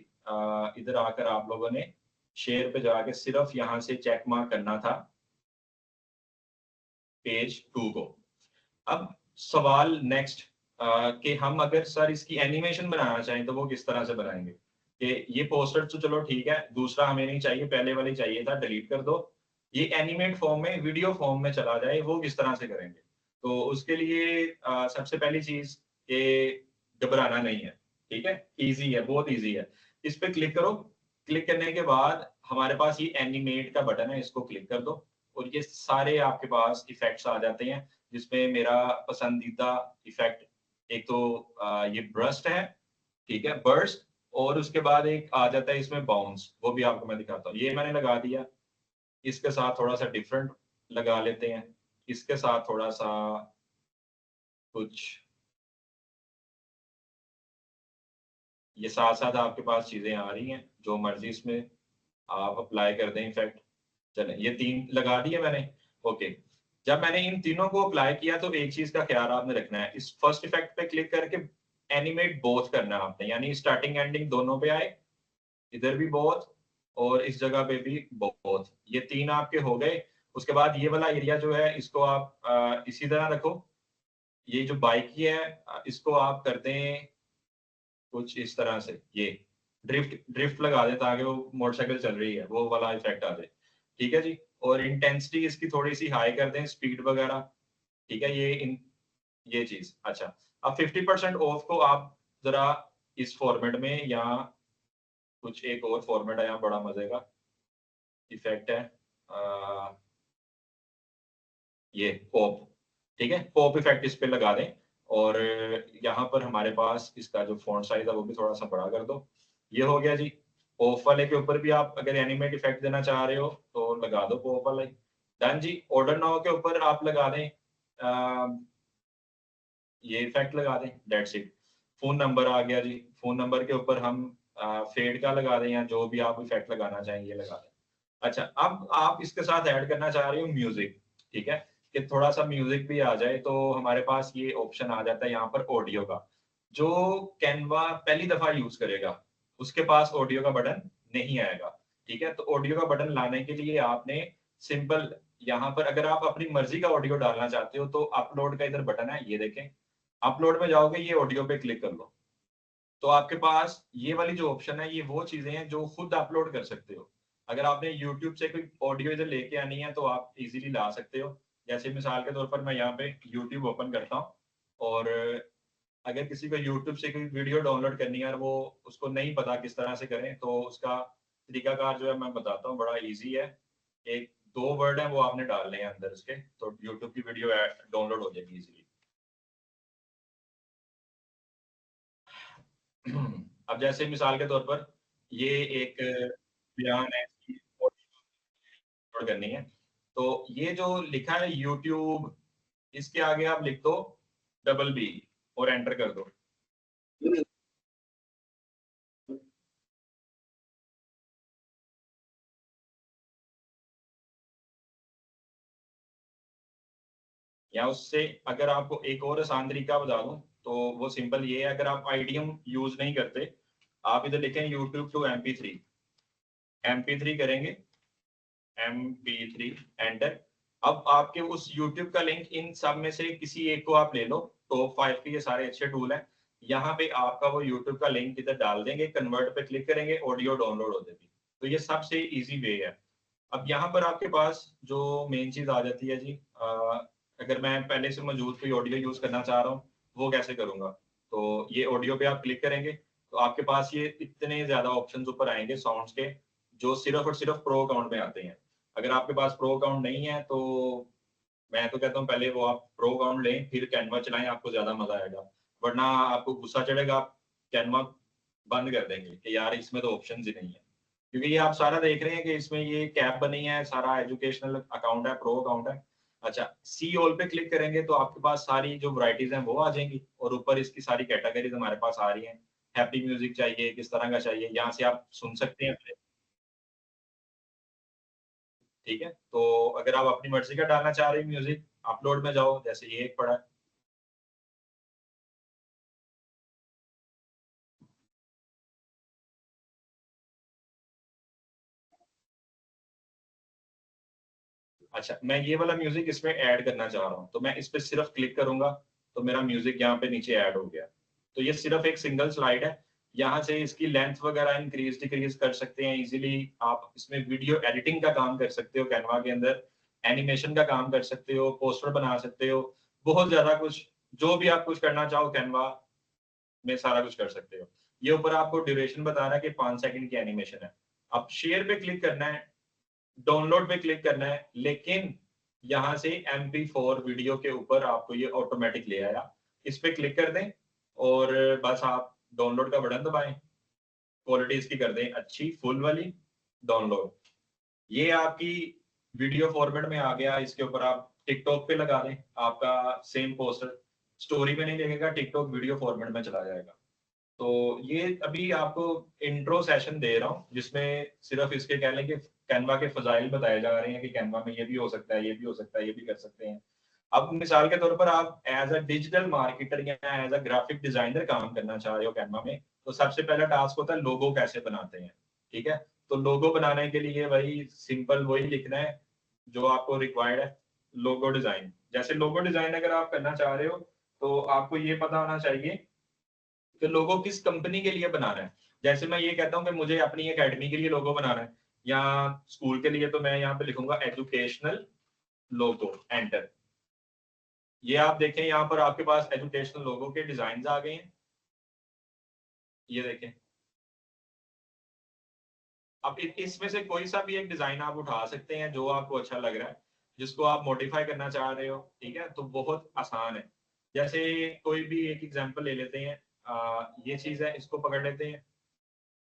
इधर आकर आप लोगों ने शेयर पे जाके सिर्फ यहाँ से चेक मार्क करना था पेज 2 को। अब सवाल नेक्स्ट कि हम अगर सर इसकी एनिमेशन बनाना चाहें तो वो किस तरह से बनाएंगे? कि ये पोस्टर तो चलो ठीक है, दूसरा हमें नहीं चाहिए, पहले वाली चाहिए था, डिलीट कर दो। ये एनिमेट फॉर्म में, वीडियो फॉर्म में चला जाए, वो किस तरह से करेंगे? तो उसके लिए सबसे पहली चीज ये घबराना नहीं है। ठीक है, इजी है, बहुत इजी है। इस पे क्लिक करो, क्लिक करने के बाद हमारे पास ये एनिमेट का बटन है, इसको क्लिक कर दो और ये सारे आपके पास इफेक्ट्स आ जाते हैं, जिसमें मेरा पसंदीदा इफेक्ट एक तो ये ब्रस्ट है, ठीक है, बर्स्ट, और उसके बाद एक आ जाता है इसमें बाउंस, वो भी आपको मैं दिखाता हूँ। ये मैंने लगा दिया, इसके साथ थोड़ा सा डिफरेंट लगा लेते हैं, इसके साथ थोड़ा सा कुछ, ये साथ साथ आपके पास चीजें आ रही हैं, जो मर्जी इसमें आप अप्लाई कर दें इफेक्ट। चलें, ये 3 लगा दिए मैंने। ओके, जब मैंने इन तीनों को अप्लाई किया तो एक चीज का ख्याल आपने रखना है, इस फर्स्ट इफेक्ट पे क्लिक करके एनिमेट बोथ करना है आपने, यानी स्टार्टिंग एंडिंग दोनों पे आए, इधर भी बोथ और इस जगह पे भी बोथ। ये 3 आपके हो गए। उसके बाद ये वाला एरिया जो है इसको आप इसी तरह रखो। ये जो बाइक की है इसको आप करते हैं कुछ इस तरह से, ये ड्रिफ्ट ड्रिफ्ट लगा दे ताकि वो मोटरसाइकिल चल रही है वो वाला इफेक्ट आ जाए। ठीक है जी, और इंटेंसिटी इसकी थोड़ी सी हाई कर दें, स्पीड वगैरह। ठीक है, ये चीज। अच्छा, अब 50% ऑफ को आप जरा इस फॉर्मेट में, या कुछ एक और फॉर्मेट है यहाँ बड़ा मजे का इफेक्ट है, ये पॉप। ठीक है, पॉप इफेक्ट इस पे लगा दें और यहाँ पर हमारे पास इसका जो फॉन्ट साइज है वो भी थोड़ा सा बड़ा कर दो। ये हो गया जी। पॉप वाले के ऊपर भी आप अगर एनिमेट इफेक्ट देना चाह रहे हो तो लगा दो पॉप वाला ही। डन जी। ऑर्डर नाउ के ऊपर आप लगा दें ये इफेक्ट लगा दें, दैट्स इट। फोन नंबर आ गया जी। फोन नंबर के ऊपर हम फेड का लगा दें या जो भी आप इफेक्ट लगाना चाहेंगे लगा दें। अच्छा, अब आप इसके साथ ऐड करना चाह रहे हो म्यूजिक, ठीक है, कि थोड़ा सा म्यूजिक भी आ जाए, तो हमारे पास ये ऑप्शन आ जाता है यहाँ पर ऑडियो का। जो कैनवा पहली दफा यूज करेगा उसके पास ऑडियो का बटन नहीं आएगा, ठीक है। तो ऑडियो का बटन लाने के लिए आपने सिंपल यहाँ पर अगर आप अपनी मर्जी का ऑडियो डालना चाहते हो तो अपलोड का इधर बटन है, ये देखें, अपलोड में जाओगे, ये ऑडियो पे क्लिक कर लो, तो आपके पास ये वाली जो ऑप्शन है ये वो चीजें हैं जो खुद अपलोड कर सकते हो। अगर आपने YouTube से कोई ऑडियो इधर लेके आनी है तो आप इजीली ला सकते हो। जैसे मिसाल के तौर पर मैं यहाँ पे YouTube ओपन करता हूँ, और अगर किसी को YouTube से कोई वीडियो डाउनलोड करनी है और वो उसको नहीं पता किस तरह से करें, तो उसका तरीकाकार जो है मैं बताता हूँ, बड़ा ईजी है। एक दो वर्ड है वो आपने डालने हैं अंदर उसके, तो YouTube की वीडियो डाउनलोड हो जाएगी इजीली। अब जैसे मिसाल के तौर पर ये एक बयान है, इसकी अपलोड करनी है, तो ये जो लिखा है यूट्यूब, इसके आगे आप लिख दो डबल बी और एंटर कर दो। या उससे अगर आपको एक और आसान तरीका बता दूं तो वो सिंपल ये है, अगर आप आईडीएम यूज नहीं करते, आप इधर लिखें यूट्यूब टू MP3, MP3 करेंगे, MP3 एंटर। अब आपके उस YouTube का लिंक इन सब में से किसी एक को आप ले लो, टॉप 5 के ये सारे अच्छे टूल हैं, यहाँ पे आपका वो YouTube का लिंक इधर डाल देंगे, कन्वर्ट पे क्लिक करेंगे, ऑडियो डाउनलोड हो जाएगी। तो ये सबसे इजी वे है। अब यहाँ पर आपके पास जो मेन चीज आ जाती है जी, अगर मैं पहले से मौजूद कोई ऑडियो यूज करना चाह रहा हूँ, वो कैसे करूंगा? तो ये ऑडियो पे आप क्लिक करेंगे तो आपके पास ये इतने ज्यादा ऑप्शंस ऊपर आएंगे साउंड्स के, जो सिर्फ और सिर्फ प्रो अकाउंट में आते हैं। अगर आपके पास प्रो अकाउंट नहीं है तो मैं तो कहता हूँ पहले वो आप प्रो अकाउंट लें, फिर कैनवा चलाएं, आपको ज्यादा मजा आएगा। वरना आपको गुस्सा चढ़ेगा, आप कैनवा बंद कर देंगे कि यार इसमें तो ऑप्शन ही नहीं है। क्योंकि ये आप सारा देख रहे हैं कि इसमें ये कैप बनी है, सारा एजुकेशनल अकाउंट है, प्रो अकाउंट है। अच्छा, सी ऑल पे क्लिक करेंगे तो आपके पास सारी जो वराइटीज हैं वो आ जाएंगी, और ऊपर इसकी सारी कैटेगरीज हमारे पास आ रही हैं। हैप्पी म्यूजिक चाहिए, किस तरह का चाहिए, यहाँ से आप सुन सकते हैं। ठीक है, तो अगर आप अपनी मर्जी का डालना चाह रहे हैं म्यूजिक, अपलोड में जाओ, जैसे ये एक पड़ा है। अच्छा, मैं ये वाला म्यूजिक इसमें ऐड करना चाह रहा हूँ, तो मैं इस पे सिर्फ क्लिक करूंगा तो मेरा म्यूजिक यहाँ पे नीचे ऐड हो गया। तो ये सिर्फ एक सिंगल स्लाइड है, यहाँ से इसकी लेंथ वगैरह इंक्रीज डिक्रीज कर सकते हैं इजीली। आप इसमें वीडियो एडिटिंग का काम कर सकते हो कैनवा के अंदर, एनिमेशन का काम कर सकते हो, पोस्टर बना सकते हो, बहुत ज्यादा कुछ, जो भी आप कुछ करना चाहो कैनवा में सारा कुछ कर सकते हो। ये ऊपर आपको ड्यूरेशन बता रहा है कि 5 सेकंड की एनिमेशन है। अब शेयर पे क्लिक करना है, डाउनलोड पे क्लिक करना है, लेकिन यहाँ से MP4 वीडियो के ऊपर आपको ये ऑटोमेटिक ले आया। इस पे क्लिक कर दें और बस आप डाउनलोड का बटन दबाएं, क्वालिटी इसकी कर दें अच्छी फुल वाली, डाउनलोड। ये आपकी वीडियो फॉर्मेट में आ गया। इसके ऊपर आप टिकटॉक पे लगा दें, आपका सेम पोस्टर स्टोरी में नहीं लगेगा, टिकटॉक वीडियो फॉर्मेट में चला जाएगा। तो ये अभी आपको इंट्रो सेशन दे रहा हूँ जिसमें सिर्फ इसके कह लें कि कैनवा के फजाइल बताए जा रहे हैं कि कैनवा में ये भी हो सकता है, ये भी हो सकता है, ये भी कर सकते हैं। अब मिसाल के तौर पर आप एज अ डिजिटल मार्केटर या एज अ ग्राफिक डिजाइनर काम करना चाह रहे हो कैनवा में, तो सबसे पहला टास्क होता है लोगो कैसे बनाते हैं। ठीक है, तो लोगो बनाने के लिए भाई सिंपल वही लिखना है जो आपको रिक्वायर्ड है, लोगो डिजाइन। जैसे लोगो डिजाइन अगर आप करना चाह रहे हो तो आपको ये पता होना चाहिए कि लोगो किस कंपनी के लिए बनाना है। जैसे मैं ये कहता हूँ कि मुझे अपनी एकेडमी के लिए लोगो बनाना है या स्कूल के लिए, तो मैं यहाँ पे लिखूंगा एजुकेशनल लोगो, एंटर। ये आप देखें यहाँ पर आपके पास एजुकेशनल लोगो के डिजाइन आ गए हैं, ये देखें। अब इसमें से कोई सा भी एक डिजाइन आप उठा सकते हैं जो आपको अच्छा लग रहा है, जिसको आप मॉडिफाई करना चाह रहे हो। ठीक है, तो बहुत आसान है। जैसे कोई भी एक एग्जांपल ले लेते हैं, ये चीज है, इसको पकड़ लेते हैं,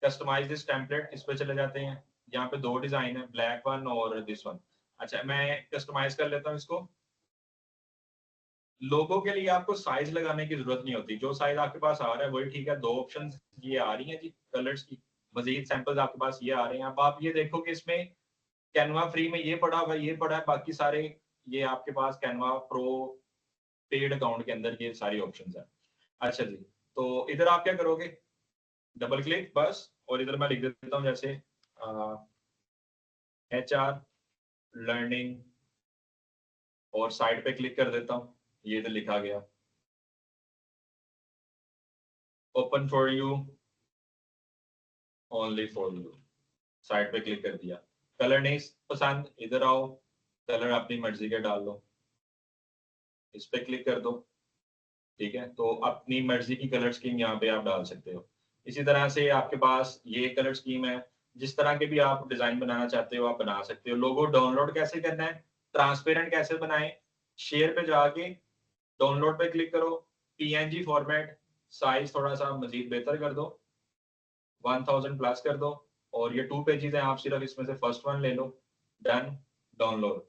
कस्टमाइज दिस टेम्पलेट, इस पे चले जाते हैं। यहाँ पे दो डिजाइन है, ब्लैक वन और दिस वन। अच्छा, मैं कस्टमाइज कर लेता हूँ इसको, लोगो के लिए आपको साइज लगाने की जरूरत नहीं होती, जो साइज आपके पास आ रहा है वही ठीक है। 2 ऑप्शन ये आ रही हैं जी कलर्स की, मजीद सैंपल्स आपके पास ये आ रहे हैं। अब आप ये देखो कि इसमें कैनवा फ्री में ये पड़ा हुआ है, ये पड़ा है, बाकी सारे ये आपके पास कैनवा प्रो पेड अकाउंट के अंदर ये सारी ऑप्शंस हैं। अच्छा जी, तो इधर आप क्या करोगे, डबल क्लिक बस, और इधर मैं लिख देता हूँ जैसे HR लर्निंग, और साइड पे क्लिक कर देता हूँ, ये इधर लिखा गया open for you, only for you, side पे क्लिक कर दिया। कलर नहीं पसंद, इधर आओ, कलर अपनी मर्जी के डाल लो, इस पे क्लिक कर दो, ठीक है। तो अपनी मर्जी की कलर स्कीम यहाँ पे आप डाल सकते हो। इसी तरह से आपके पास ये कलर स्कीम है, जिस तरह के भी आप डिजाइन बनाना चाहते हो आप बना सकते हो। लोगो डाउनलोड कैसे करना है, ट्रांसपेरेंट कैसे बनाए, शेयर पे जाके डाउनलोड पे क्लिक करो, PNG फॉर्मेट, साइज थोड़ा सा मजीद बेहतर कर दो, 1000 प्लस कर दो, और ये 2 पेजेस हैं, आप सिर्फ इसमें से फर्स्ट वन ले लो, डन, डाउनलोड।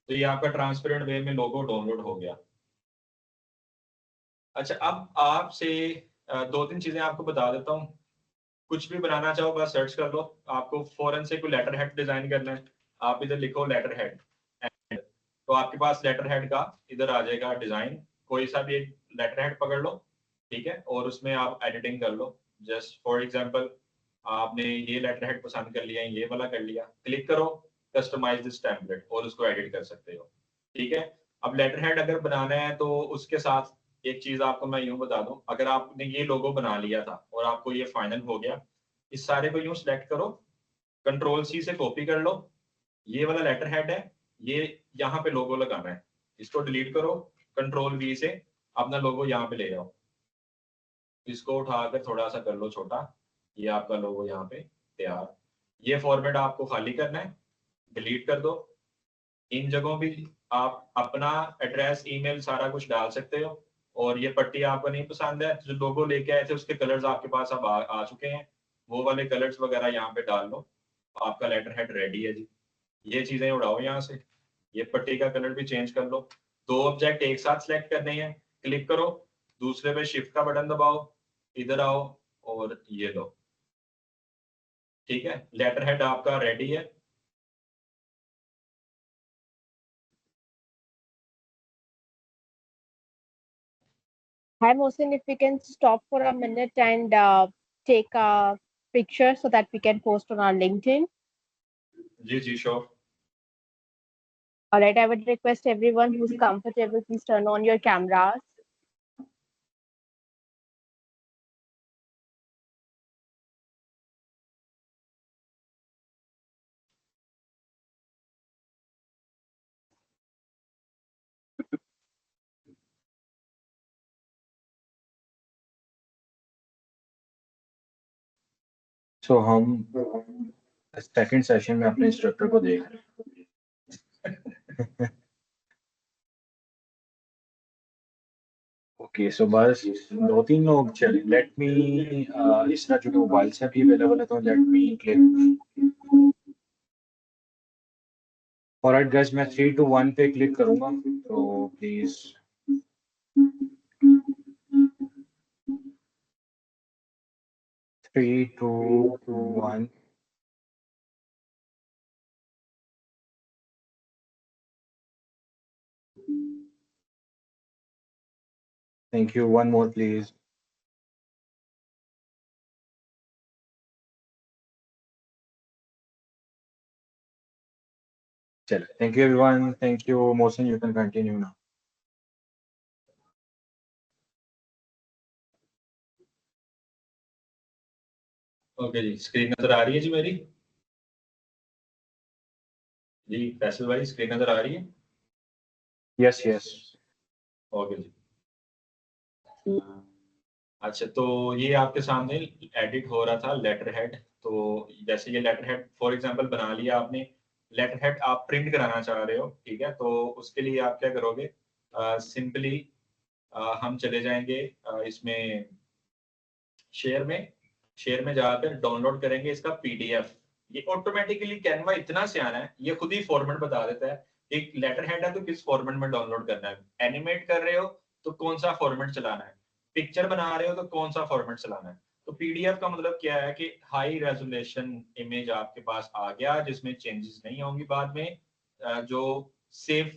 तो ये आपका ट्रांसपेरेंट वे में लोगो डाउनलोड हो गया। अच्छा, अब आपसे 2-3 चीजें आपको बता देता हूँ। कुछ भी बनाना चाहो बस सर्च कर लो, आपको फौरन से कोई लेटर हेड डिजाइन करना है, आप इधर लिखो लेटर हेड, तो आपके पास लेटर हेड का इधर आ जाएगा डिजाइन, कोई सा भी एक लेटर हेड पकड़ लो, ठीक है, और उसमें आप एडिटिंग कर लो। जस्ट फॉर एग्जांपल आपने ये लेटर हेड पसंद कर लिया, ये वाला कर लिया, क्लिक करो कस्टमाइज दिस टेम्पलेट, और उसको एडिट कर सकते हो, ठीक है। अब लेटर हेड अगर बनाना है तो उसके साथ एक चीज आपको मैं यूं बता दूं, अगर आपने ये लोगो बना लिया था और आपको ये फाइनल हो गया, इस सारे को यूं सिलेक्ट करो, कंट्रोल C से कॉपी कर लो, ये वाला लेटर हेड है, ये यहाँ पे लोगो लगाना है, इसको डिलीट करो, कंट्रोल V से अपना लोगो यहाँ पे ले जाओ, इसको उठाकर थोड़ा सा कर लो छोटा, ये आपका लोगो यहाँ पे तैयार। ये फॉर्मेट आपको खाली करना है, डिलीट कर दो। इन जगहों भी आप अपना एड्रेस, ईमेल सारा कुछ डाल सकते हो। और ये पट्टी आपको नहीं पसंद है, जो लोगो लेके आए थे उसके कलर्स आपके पास अब आ चुके हैं, वो वाले कलर्स वगैरह यहाँ पे डाल लो, आपका लेटर हेड रेडी है जी। ये चीजें उड़ाओ यहाँ से, ये पट्टी का कलर भी चेंज कर लो। 2 ऑब्जेक्ट एक साथ सिलेक्ट करने हैं, क्लिक करो, दूसरे पे शिफ्ट का बटन दबाओ, इधर आओ, और ये लो, ठीक है, लेटर हेड आपका रेडी है।
Hi, Mohsin, if we can stop for a minute and take a picture so that we can post on our LinkedIn.
जी जी sure.
All right, I would request everyone who's comfortable, please turn on your cameras.
सो हम second session में अपने instructor को देख रहे हैं। Okay, सो बस 2-3 लोग चले, लेट मी इस तरह जो मोबाइल से भी अवेलेबल है, तो let me click. Alright guys, मैं 3 to 1 पे क्लिक करूंगा, तो please 3, 2, 1। Thank you. One more, please. Thank you, everyone. Thank you, Mohsin. You can continue now.
Okay जी, स्क्रीन नजर आ रही है जी मेरी? जी फैसल भाई, स्क्रीन नजर आ रही है?
Yes, yes.
ओके जी। अच्छा, तो ये आपके सामने एडिट हो रहा था लेटर हेड। तो जैसे ये लेटर हेड फॉर एग्जांपल बना लिया आपने, लेटर हेड आप प्रिंट कराना चाह रहे हो, ठीक है, तो उसके लिए आप क्या करोगे, सिंपली हम चले जाएंगे इसमें शेयर में जाकर डाउनलोड करेंगे इसका PDF। ये ऑटोमेटिकली कैनवा इतना सियाना है, ये खुद ही फॉर्मेट बता देता है, एक लेटर हेड है तो किस फॉर्मेट में डाउनलोड करना है, एनिमेट कर रहे हो तो कौन सा फॉर्मेट चलाना है, पिक्चर बना रहे हो तो कौन सा फॉर्मेट चलाना है। तो पीडीएफ का मतलब क्या है कि हाई रेजोल्यूशन इमेज आपके पास आ गया जिसमें चेंजेस नहीं होंगी बाद में, जो सेफ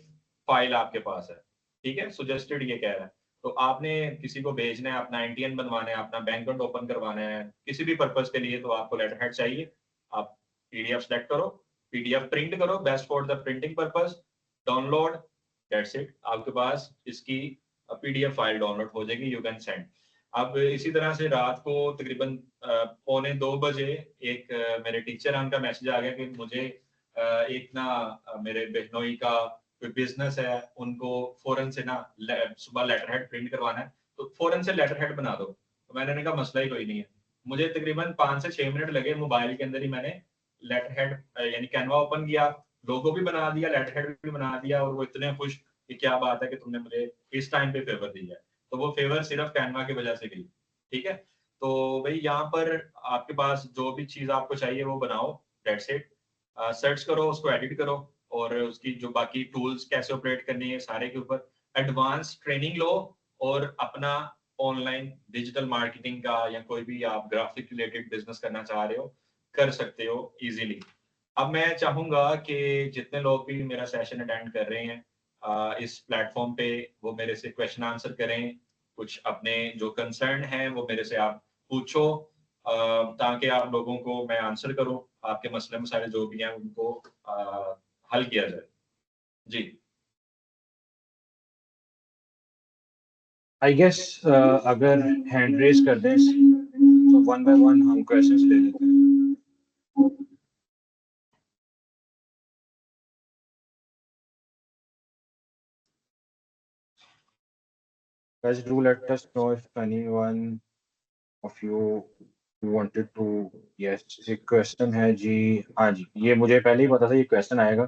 फाइल आपके पास है, ठीक है, सजेस्टेड ये कह रहा है। तो आपने किसी को भेजना है, अपना एनटीएन बनवाना है, अपना बैंक अकाउंट ओपन करवाना है, किसी भी पर्पज के लिए, तो आपको लेटर हेड चाहिए। आप पीडीएफ सेलेक्ट करो, पीडीएफ प्रिंट करो, best for the printing purpose, download, that's it, आपके पास इसकी पीडीएफ फाइल डाउनलोड हो जाएगी, यू कैन सेंड। अब इसी तरह से रात को तकरीबन 1:45 एक मेरे टीचर हैं, उनका मैसेज आ गया कि मुझे एक ना मेरे बहनोई का कोई बिजनेस है, उनको फौरन से ना सुबह लेटर हेड प्रिंट करवाना है, तो फौरन से लेटर हेड बना दो। तो मैंने कहा मसला ही कोई नहीं है। मुझे तकरीबन 5 से 6 मिनट लगे, मोबाइल के अंदर ही मैंने लेटर हेड यानी कैनवा ओपन किया, लोगो भी बना दिया, लेटर हेड भी बना दिया, और वो इतने खुश कि क्या बात है कि तुमने मुझे इस टाइम पे फेवर दिया है। तो वो फेवर सिर्फ कैनवा की वजह से गई, ठीक है। तो भाई यहाँ पर आपके पास जो भी चीज आपको चाहिए वो बनाओ, दैट्स इट। सर्च करो, उसको एडिट करो, और उसकी जो बाकी टूल्स कैसे ऑपरेट करनी है सारे के ऊपर एडवांस ट्रेनिंग लो, और अपना ऑनलाइन डिजिटल मार्केटिंग का या कोई भी आप ग्राफिक रिलेटेड बिजनेस करना चाह रहे हो कर सकते हो इजीली। अब मैं चाहूंगा कि जितने लोग भी मेरा सेशन अटेंड कर रहे हैं इस प्लेटफॉर्म पे, वो मेरे से क्वेश्चन आंसर करें, कुछ अपने जो कंसर्न है वो मेरे से आप पूछो, ताकि आप लोगों को मैं आंसर करूं, आपके मसले मसाइल जो भी हैं उनको हल किया जाए। जी
आई गेस अगर हैंड रेज कर दें तो वन बाय वन हम क्वेश्चंस ले लेते हैं। Guys, do let us know if anyone of you wanted to. Yes, एक क्वेश्चन है जी। हाँ जी, ये मुझे पहले ही पता था ये क्वेश्चन आएगा,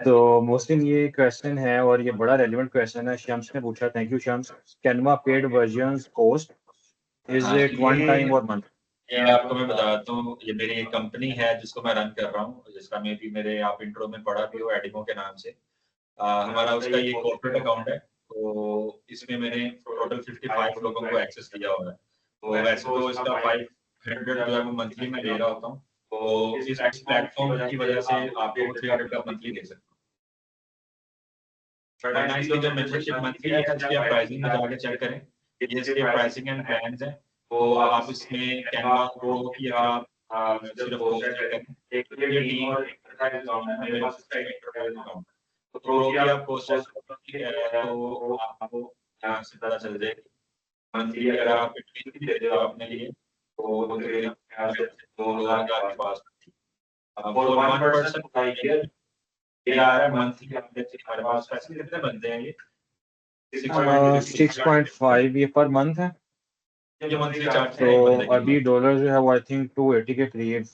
तो मोस्टली ये क्वेश्चन है और ये बड़ा रेलिवेंट क्वेश्चन है। शम्स ने पूछा, thank you Shams. Canva paid versions cost is it one time और मंथ?
ये आपको मैं बताता हूँ, ये मेरी एक कंपनी है जिसको मैं रन कर रहा हूँ, जिसका मे भी मेरे आप इंट्रो में पढ़ा भी हो, एडिमो के नाम से। हमारा उसका ये कॉर्पोरेट अकाउंट है, तो इसमें मैंने टोटल 55 लोगों को एक्सेस दिया हुआ है। तो वैसे तो इसका 500 जो है वो मंथली में दे रहा होता हूँ, तो इस प्लेटफॉर्म की वजह से आपको 300 का मंथली दे सकता हूँ। वरना इसकी जो मेंबरशिप मंथली है, इसकी आप प्राइसिंग में जाके चेक करें, ये इसके प्राइसिंग एंड प्लान्स हैं। तो आप इसमें कैनवा प्रो की अगर आप सिर्फ कॉस्ट चेक करें, एक तो ये टीम और एक मेरे पास इसका एक अकाउंट, तो प्रो की आप कॉस्ट तो आपको यहाँ से पता चल जाएगी। मंथली अगर आप 15 भी देते हो अपने लिए, तो तकरीबन 2,000 के पास फॉर वन पर्सन 5 ईयर ये आ रहा है मंथली। हमारे पास पैसे कितने बनते हैं ये?
6.5 ये पर मंथ है।
ये मंथली चार्ज
तो अभी डॉलर जो है वो आई थिंक 280 के करीब,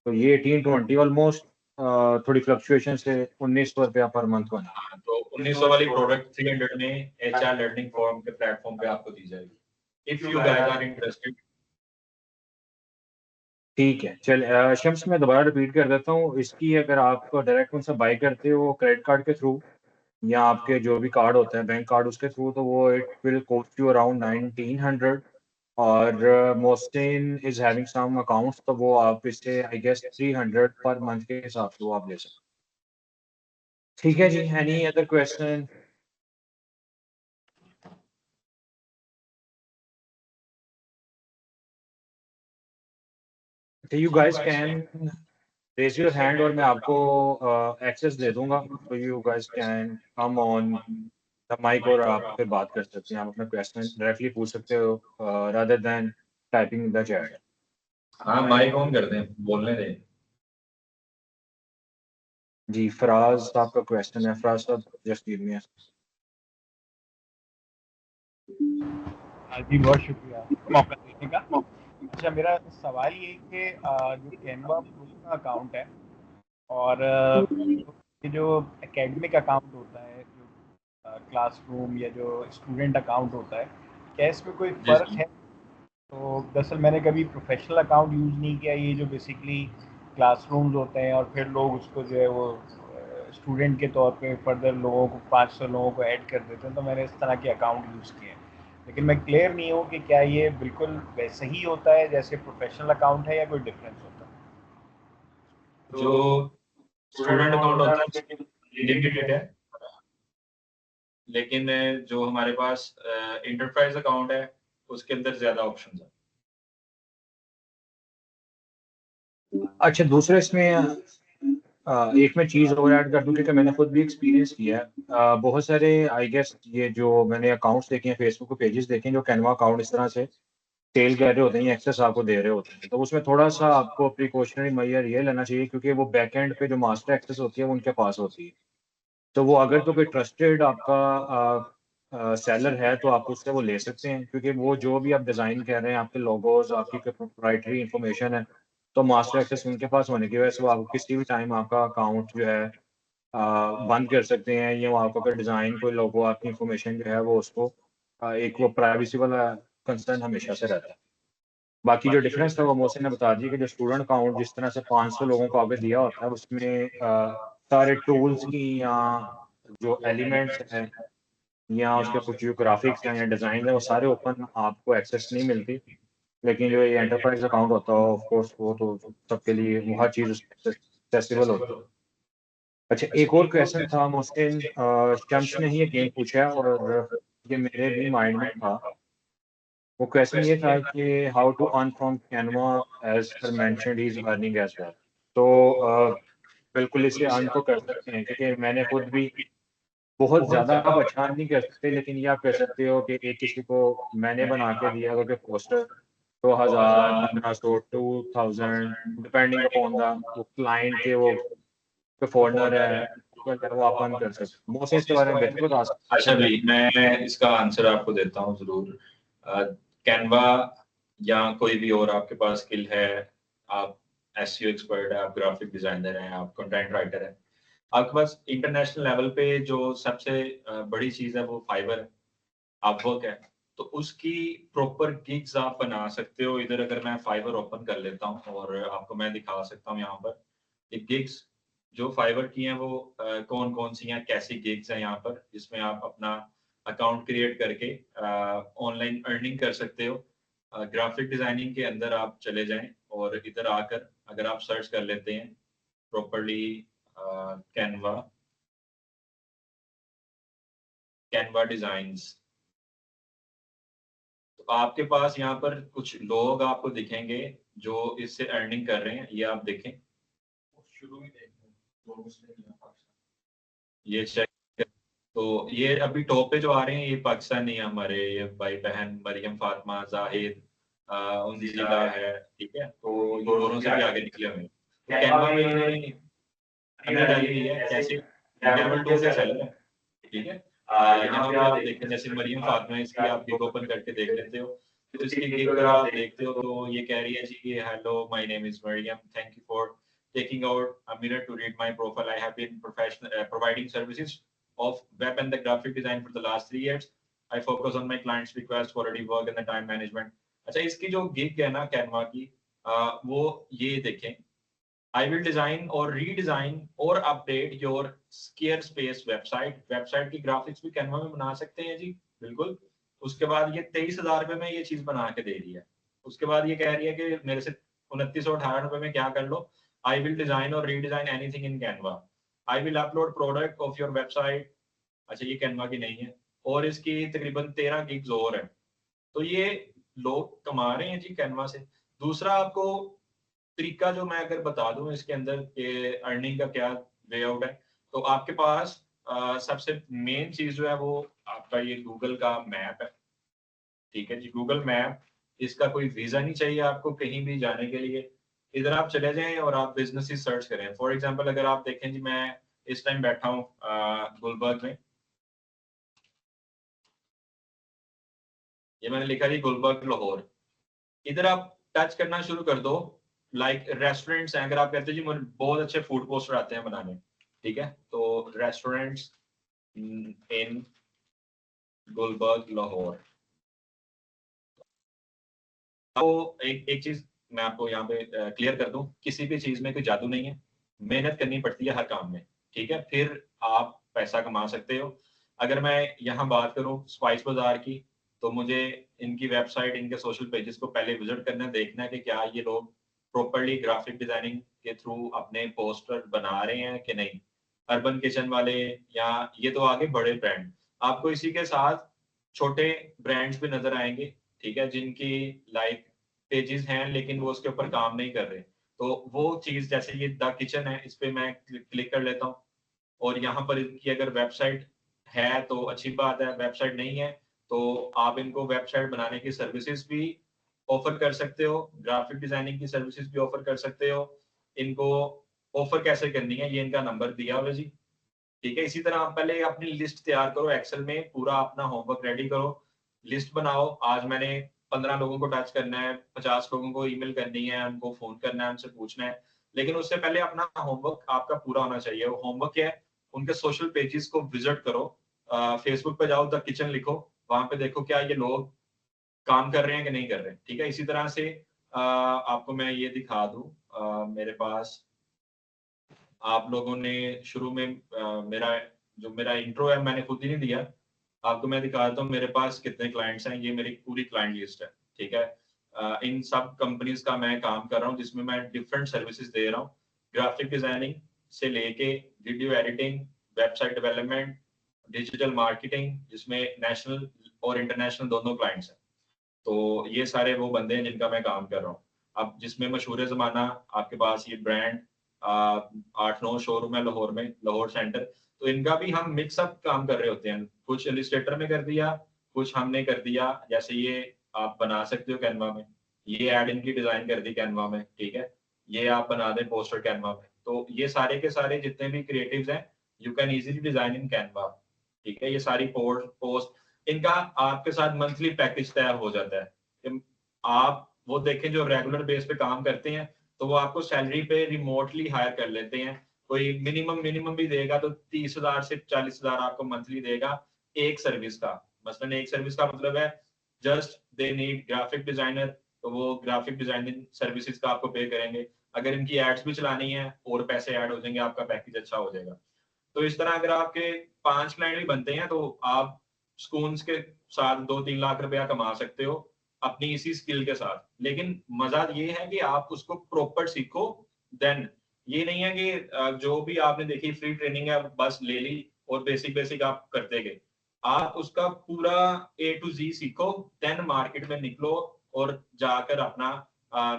तो ये 1820 ऑलमोस्ट थोड़ी फ्लक्चुएशन से 1900 रुपया पर मंथ बना।
तो 1900 वाली प्रोडक्ट 300 में एचआर लर्निंग फॉर्म के प्लेटफॉर्म पे आपको दी जाएगी, if you guys are interested.
ठीक है, चल शम्स मैं दोबारा रिपीट कर देता हूँ इसकी। अगर आप डायरेक्ट उनसे बाय करते हो क्रेडिट कार्ड के थ्रू या आपके जो भी कार्ड होते हैं बैंक कार्ड उसके थ्रू, तो वो it will cost you around 1900। और मोस्टिन इज हैविंग सम अकाउंट्स, तो वो आप इससे आई गेस 300 पर मंथ के हिसाब से वो आप ले सकते। ठीक है जी, any other question? You guys can raise your hand और मैं आपको एक्सेस दे दूंगा, तो you guys can come on the mic और आप फिर बात कर सकते हैं। आप अपना क्वेश्चन डायरेक्टली पूछ सकते हो rather than typing in the chat.
हाँ, माइक ऑन कर दें, बोलने दें।
जी, फराज आपका क्वेश्चन है। फराज साहब जस्ट गिव मी।
जी बहुत शुक्रिया मौका देने का। अच्छा, मेरा सवाल ये कि जो कैनवा प्रो का अकाउंट है और ये जो एकेडमिक अकाउंट होता है, जो क्लासरूम या जो स्टूडेंट अकाउंट होता है, क्या इसमें कोई फ़र्क है? तो दरअसल मैंने कभी प्रोफेशनल अकाउंट यूज़ नहीं किया, ये जो बेसिकली क्लासरूम्स होते हैं और फिर लोग उसको जो है वो स्टूडेंट के तौर पे फर्दर लोगों को 500 लोगों को ऐड कर देते हैं, तो मैंने इस तरह के अकाउंट यूज़ किए हैं। लेकिन मैं क्लियर नहीं हूँ कि क्या ये बिल्कुल वैसे ही होता है जैसे प्रोफेशनल अकाउंट है या कोई डिफरेंस होता है।
जो स्टूडेंट अकाउंट होता है लिमिटेड है, लेकिन जो हमारे पास इंटरप्राइज अकाउंट है उसके अंदर ज्यादा ऑप्शन है।
अच्छा, दूसरा इसमें एक मैं चीज़ और ऐड कर दूं कि मैंने खुद भी एक्सपीरियंस किया है। बहुत सारे आई गेस ये जो मैंने अकाउंट्स देखे हैं, फेसबुक पे पेजेस देखे हैं जो कैनवा अकाउंट इस तरह से सेल कर रहे होते हैं या एक्सेस आपको दे रहे होते हैं, तो उसमें थोड़ा सा आपको प्रिकॉशनरी मेजर ये लेना चाहिए, क्योंकि वो बैक एंड पे जो मास्टर एक्सेस होती है वो उनके पास होती है। तो वो अगर तो कोई ट्रस्टेड आपका सेलर है तो आप उससे वो ले सकते हैं, क्योंकि वो जो भी आप डिज़ाइन कर रहे हैं, आपके लोगोज, आपकी प्रोप्राइटरी इंफॉर्मेशन है, तो मास्टर एक्सेस उनके पास होने की वजह से वो आपको किसी भी टाइम आपका अकाउंट जो है बंद कर सकते हैं, या वो आपका कोई डिज़ाइन, कोई लोगो, आपकी इंफॉर्मेशन जो है वो उसको एक वो प्राइवेसी वाला कंसर्न हमेशा से रहता है। बाकी जो डिफरेंस था वो मोहसिन ने बता दिया कि जो स्टूडेंट अकाउंट जिस तरह से 500 लोगों को आगे दिया होता है, उसमें सारे टूल्स की या जो एलिमेंट्स हैं या उसके कुछ जो ग्राफिक्स हैं या डिज़ाइन है वो सारे ओपन आपको एक्सेस नहीं मिलती। लेकिन जो ये एंटरप्राइज अकाउंट होता है ऑफ कोर्स वो तो सबके लिए वो हर चीज़ एक्सेसिबल होती है। अच्छा, एक और क्वेश्चन था मोहसिन, शम्स ने ही ये गेम पूछा और ये मेरे भी माइंड में था। वो क्वेश्चन ये था कि how to earn from Canva as per mentioned he is earning as well. तो बिल्कुल इसे अर्न तो कर सकते हैं, क्योंकि मैंने खुद भी बहुत ज़्यादा आप अच्छा नहीं कर सकते, लेकिन ये आप कह सकते हो कि एक किसी को मैंने बना के दिया अगर पोस्टर तो 1000, 1500, 2000 डिपेंडिंग अपॉन द क्लाइंट के वो फॉरनर है तो अगर वो आप अर्न कर सकते। मोस्टली इसके बारे में बेहतर बता सकते
अच्छा भाई, मैं इसका आंसर आपको देता हूँ जरूर। कैनवा या कोई भी और आपके पास स्किल है, आप एसईओ एक्सपर्ट है, आप ग्राफिक डिजाइनर हैं, आप कंटेंट राइटर हैं, आपके पास इंटरनेशनल लेवल पे जो सबसे बड़ी चीज है वो फाइवर अपवर्क है, तो उसकी प्रॉपर गिग्स आप बना सकते हो। इधर अगर मैं फाइवर ओपन कर लेता हूँ और आपको मैं दिखा सकता हूँ यहाँ पर ये गिग्स जो फाइवर की हैं वो कौन कौन सी हैं, कैसी गिग्स हैं यहाँ पर, जिसमें आप अपना अकाउंट क्रिएट करके ऑनलाइन अर्निंग कर सकते हो। ग्राफिक डिजाइनिंग के अंदर आप चले जाएं और इधर आकर अगर आप सर्च कर लेते हैं प्रॉपरली कैनवा कैनवा डिजाइन्स, तो आपके पास यहाँ पर कुछ लोग आपको दिखेंगे जो इससे अर्निंग कर रहे हैं। ये आप देखें, शुरू में ये चेक, तो ये अभी टॉप पे जो आ रहे हैं ये पाकिस्तानी है हमारे, ये भाई बहन मरियम फातिमा जाहिद उनजिला है, ठीक है, तो ये दोनों से भी आगे निकले हुए हैं। तो कैनवा में इन्होंने हमने डाली हुई है कैसे लेवल 2 के सेलर है, ठीक है। यहाँ पे आप देखें जैसे मरियम फातिमा, इसकी आप गिग ओपन करके देख लेते हो, तो इसकी गिग पर आप देखते हो तो ये कह रही है जी कि hello my name is Mariam, thank you for taking out a minute to read my profile. I have been providing services of web and the graphic design for the last 3 years. I focus on my clients' request, quality work and the time management. अच्छा, इसकी जो gig है ना Canva की, वो ये देखें, I will design or redesign or update your Squarespace website. Website की ग्राफिक्स भी कैनवा में बना सकते हैं जी, बिल्कुल। उसके बाद ये 23,000 रुपए में ये चीज बना के दे रही है। उसके बाद ये कह रही है कि मेरे से 2918 रुपए में क्या कर लो, I will design or redesign anything in Canva. I will upload product of your website. अच्छा, ये कैनवा की नहीं है और इसकी तकरीबन 13 गिग्स और है। तो ये लोग कमा रहे हैं जी कैनवा से। दूसरा आपको तरीका जो मैं अगर बता दूं इसके अंदर के अर्निंग का क्या वे आउट है, तो आपके पास सबसे मेन चीज जो है वो आपका ये गूगल का मैप है, ठीक है जी। गूगल मैप, इसका कोई वीजा नहीं चाहिए आपको कहीं भी जाने के लिए। इधर आप चले जाएं और आप बिजनेस सर्च करें। फॉर एग्जांपल अगर आप देखें जी, मैं इस टाइम बैठा हूँ गुलबर्ग में, ये मैंने लिखा जी गुलबर्ग लाहौर। इधर आप टच करना शुरू कर दो, लाइक रेस्टोरेंट्स हैं, अगर आप कहते हो जी मुझे बहुत अच्छे फूड पोस्टर आते हैं बनाने, ठीक है, तो रेस्टोरेंट्स इन गुलबर्ग लाहौर। तो एक चीज मैं आपको यहाँ पे क्लियर कर दूं, किसी भी चीज में कोई जादू नहीं है, मेहनत करनी पड़ती है हर काम में। ठीक है, फिर आप पैसा कमा सकते हो। अगर मैं यहाँ बात करूँ स्पाइस बाजार की, तो मुझे इनकी वेबसाइट, इनके सोशल पेजेस को पहले विजिट करना है, देखना है कि क्या ये लोग प्रॉपर्ली ग्राफिक डिजाइनिंग के थ्रू अपने पोस्टर बना रहे हैं कि नहीं। अर्बन किचन वाले, या ये तो आगे बड़े ब्रांड, आपको इसी के साथ छोटे ब्रांड्स भी नजर आएंगे, ठीक है, जिनकी लाइक पेजेस हैं लेकिन वो उसके ऊपर काम नहीं कर रहे। तो वो चीज, जैसे ये द किचन है, इस पे मैं क्लिक कर लेता हूँ, और यहाँ पर इनकी अगर वेबसाइट है तो अच्छी बात है, वेबसाइट नहीं है तो आप इनको वेबसाइट बनाने की सर्विसेज भी ऑफर कर सकते हो, ग्राफिक डिजाइनिंग की सर्विसेज भी ऑफर कर सकते हो। इनको ऑफर कैसे करनी है, ये इनका नंबर दिया हुआ है जी, ठीक है। इसी तरह आप पहले अपनी लिस्ट तैयार करो, एक्सेल में पूरा अपना होमवर्क रेडी करो, लिस्ट बनाओ। आज मैंने 15 लोगों को टच करना है, 50 लोगों को ईमेल करनी है, उनको फोन करना है, उनसे पूछना है, लेकिन उससे पहले अपना होमवर्क आपका पूरा होना चाहिए। वो होमवर्क क्या है, उनके सोशल पेजेस को विजिट करो, फेसबुक पे जाओ, द किचन लिखो, वहां पे देखो क्या ये लोग काम कर रहे हैं कि नहीं कर रहे, ठीक है। इसी तरह से आपको मैं ये दिखा दूं, मेरे पास आप लोगों ने शुरू में मेरा जो मेरा इंट्रो है मैंने खुद ही नहीं दिया, आपको मैं दिखाता हूँ मेरे पास कितने क्लाइंट्स हैं। ये मेरी पूरी क्लाइंट लिस्ट है, ठीक है। इन सब कंपनीज का मैं काम कर रहा हूँ, जिसमें मैं डिफरेंट सर्विसेज दे रहा हूँ, ग्राफिक डिजाइनिंग से लेके video editing, website development, digital marketing, जिसमें नेशनल और इंटरनेशनल दोनों क्लाइंट्स हैं। तो ये सारे वो बंदे हैं जिनका मैं काम कर रहा हूँ। अब जिसमें मशहूर जमाना आपके पास ये ब्रांड 8-9 शोरूम है लाहौर में, लाहौर सेंटर, तो इनका भी हम मिक्सअप काम कर रहे होते हैं। कुछ इलिस्ट्रेटर में कर दिया, कुछ हमने कर दिया, जैसे ये आप बना सकते हो कैनवा में, ये एड इनकी डिजाइन कर दी कैनवा में, ठीक है। ये आप बना दें पोस्टर कैनवा में, तो ये सारे के सारे जितने भी क्रिएटिव्स हैं, you can easily design in Canva, ठीक है। ये सारी पोस्ट इनका आपके साथ मंथली पैकेज तैयार हो जाता है। आप वो देखें जो रेगुलर बेस पे काम करते हैं, तो वो आपको सैलरी पे रिमोटली हायर कर लेते हैं। कोई मिनिमम भी देगा तो 30,000 से 40,000 आपको मंथली देगा एक सर्विस का। मसलन एक सर्विस का मतलब है just they need graphic designer, तो वो ग्राफिक डिजाइनिंग सर्विसेज का आपको पे करेंगे। अगर इनकी एड्स भी चलानी है और पैसे ऐड हो जाएंगे, आपका पैकेज अच्छा हो जाएगा। तो इस तरह अगर आपके 5 क्लाइंट भी बनते हैं तो आप सुकून के साथ 2-3 लाख रुपया कमा सकते हो अपनी इसी स्किल के साथ। लेकिन मजा ये है कि आप उसको प्रॉपर सीखो, देन ये नहीं है कि जो भी आपने देखी फ्री ट्रेनिंग है बस ले ली और बेसिक बेसिक आप करते गए। आप उसका पूरा A to Z सीखो, देन मार्केट में निकलो और जाकर अपना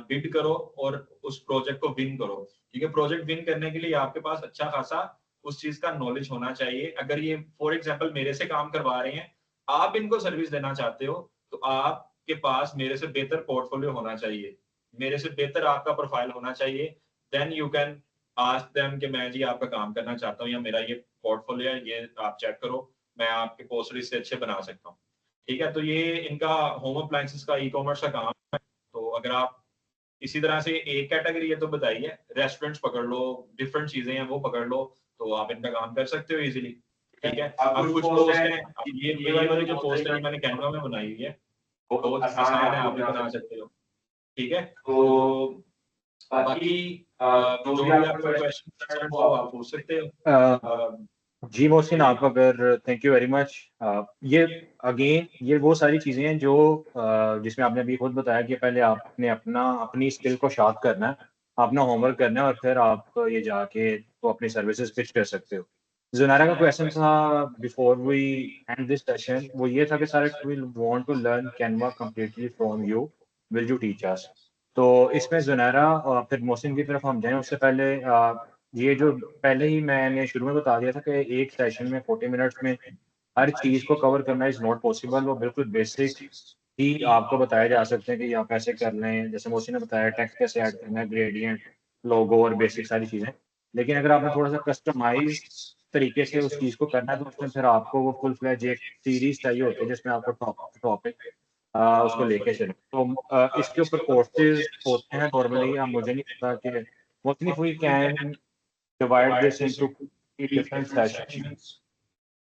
बिड करो और उस प्रोजेक्ट को विन करो। ठीक है, प्रोजेक्ट विन करने के लिए आपके पास अच्छा खासा उस चीज का नॉलेज होना चाहिए। अगर ये फॉर एग्जांपल मेरे से काम करवा रहे हैं, आप इनको सर्विस देना चाहते हो, तो आपके पास मेरे से बेहतर पोर्टफोलियो होना चाहिए, मेरे से बेहतर आपका प्रोफाइल होना चाहिए। Then you can ask them कि मैं जी आपका काम करना चाहता हूँ, या मेरा ये पोर्टफोलियो है, ये आप चेक करो, मैं आपके पोस्टर इससे अच्छे बना सकता हूँ। ठीक है, तो ये इनका होम अप्लायंसेस का ई-कॉमर्स का काम है। तो अगर आप इसी तरह से एक कैटेगरी है तो बताइए, रेस्टोरेंट्स पकड़ लो, डिफरेंट चीजें हैं वो पकड़ लो, तो आप इनका काम कर सकते हो इजीली। ठीक है, अब कुछ पोस्ट हैं, अब ये वाली जो पोस्ट है मैंने कैनवा में बनाई हुई है, बहुत आसान है, आप भी बना सकते हो। ठीक है, तो बाकी जो भी आपका क्वेश्चन हो आप पूछ सकते हो।
जी मोहसिन, आप अगर थैंक यू वेरी मच। ये अगेन ये वो सारी चीज़ें हैं जो जिसमें आपने अभी खुद बताया कि पहले आपने अपनी स्किल को शार्प करना है, अपना होमवर्क करना है, और फिर आप ये जाके तो अपनी सर्विसेज पिच कर सकते हो। जुनैरा का क्वेश्चन था before we end this session, वो ये था कि sir we want to learn Canva completely from you, will you teach us? तो इसमें जुनैरा और फिर मोहसिन की तरफ हम जाएं, उससे पहले ये जो पहले ही मैंने शुरू में बता दिया था कि एक सेशन में 40 मिनट्स में हर चीज़ को कवर करना इज़ नॉट पॉसिबल। वो बिल्कुल बेसिक ही आपको बताए जा सकते हैं कि आप कैसे कर लें, जैसे मोहसिन ने बताया टेक्स्ट कैसे ऐड करना है, ग्रेडियंट, लोगो और बेसिक सारी चीज़ें। लेकिन अगर आपने थोड़ा सा कस्टमाइज तरीके से उस चीज़ को करना है, तो उसमें फिर आपको वो फुल फ्लैज एक सीरीज चाहिए होती है जिसमें आपको टॉपिक उसको लेके चले। तो इसके ऊपर कोर्सेज होते हैं नॉर्मली, मुझे नहीं पता कि mostly we can divide this into different sessions,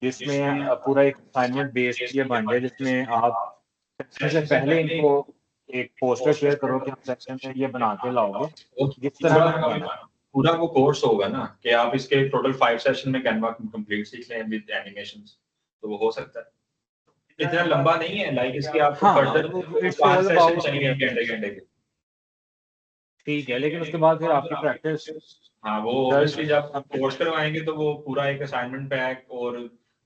जिसमें पूरा एक असाइनमेंट बेस्ड ये बन जाए, जिसमें आप सेशन से पहले इनको एक पोस्टर शेयर करो कि आप सेशन में ये बना के लाओगे, जिस तरह का बनाना।
पूरा वो कोर्स होगा ना कि आप इसके टोटल 5 सेशन में कैनवा कंप्लीट सीख लें विद एनिमेशंस, तो वो हो सकता है। इतना लंबा नहीं है, लाइक इसके आपको
हाँ
further
it's
5
all
session
about,
चाहिए घंटे-घंटे के।
ठीक है, लेकिन उसके बाद फिर आपकी प्रैक्टिस
हाँ, वो ऑब्वियसली जब आप कोर्स करवाएंगे तो वो पूरा एक असाइनमेंट पैक और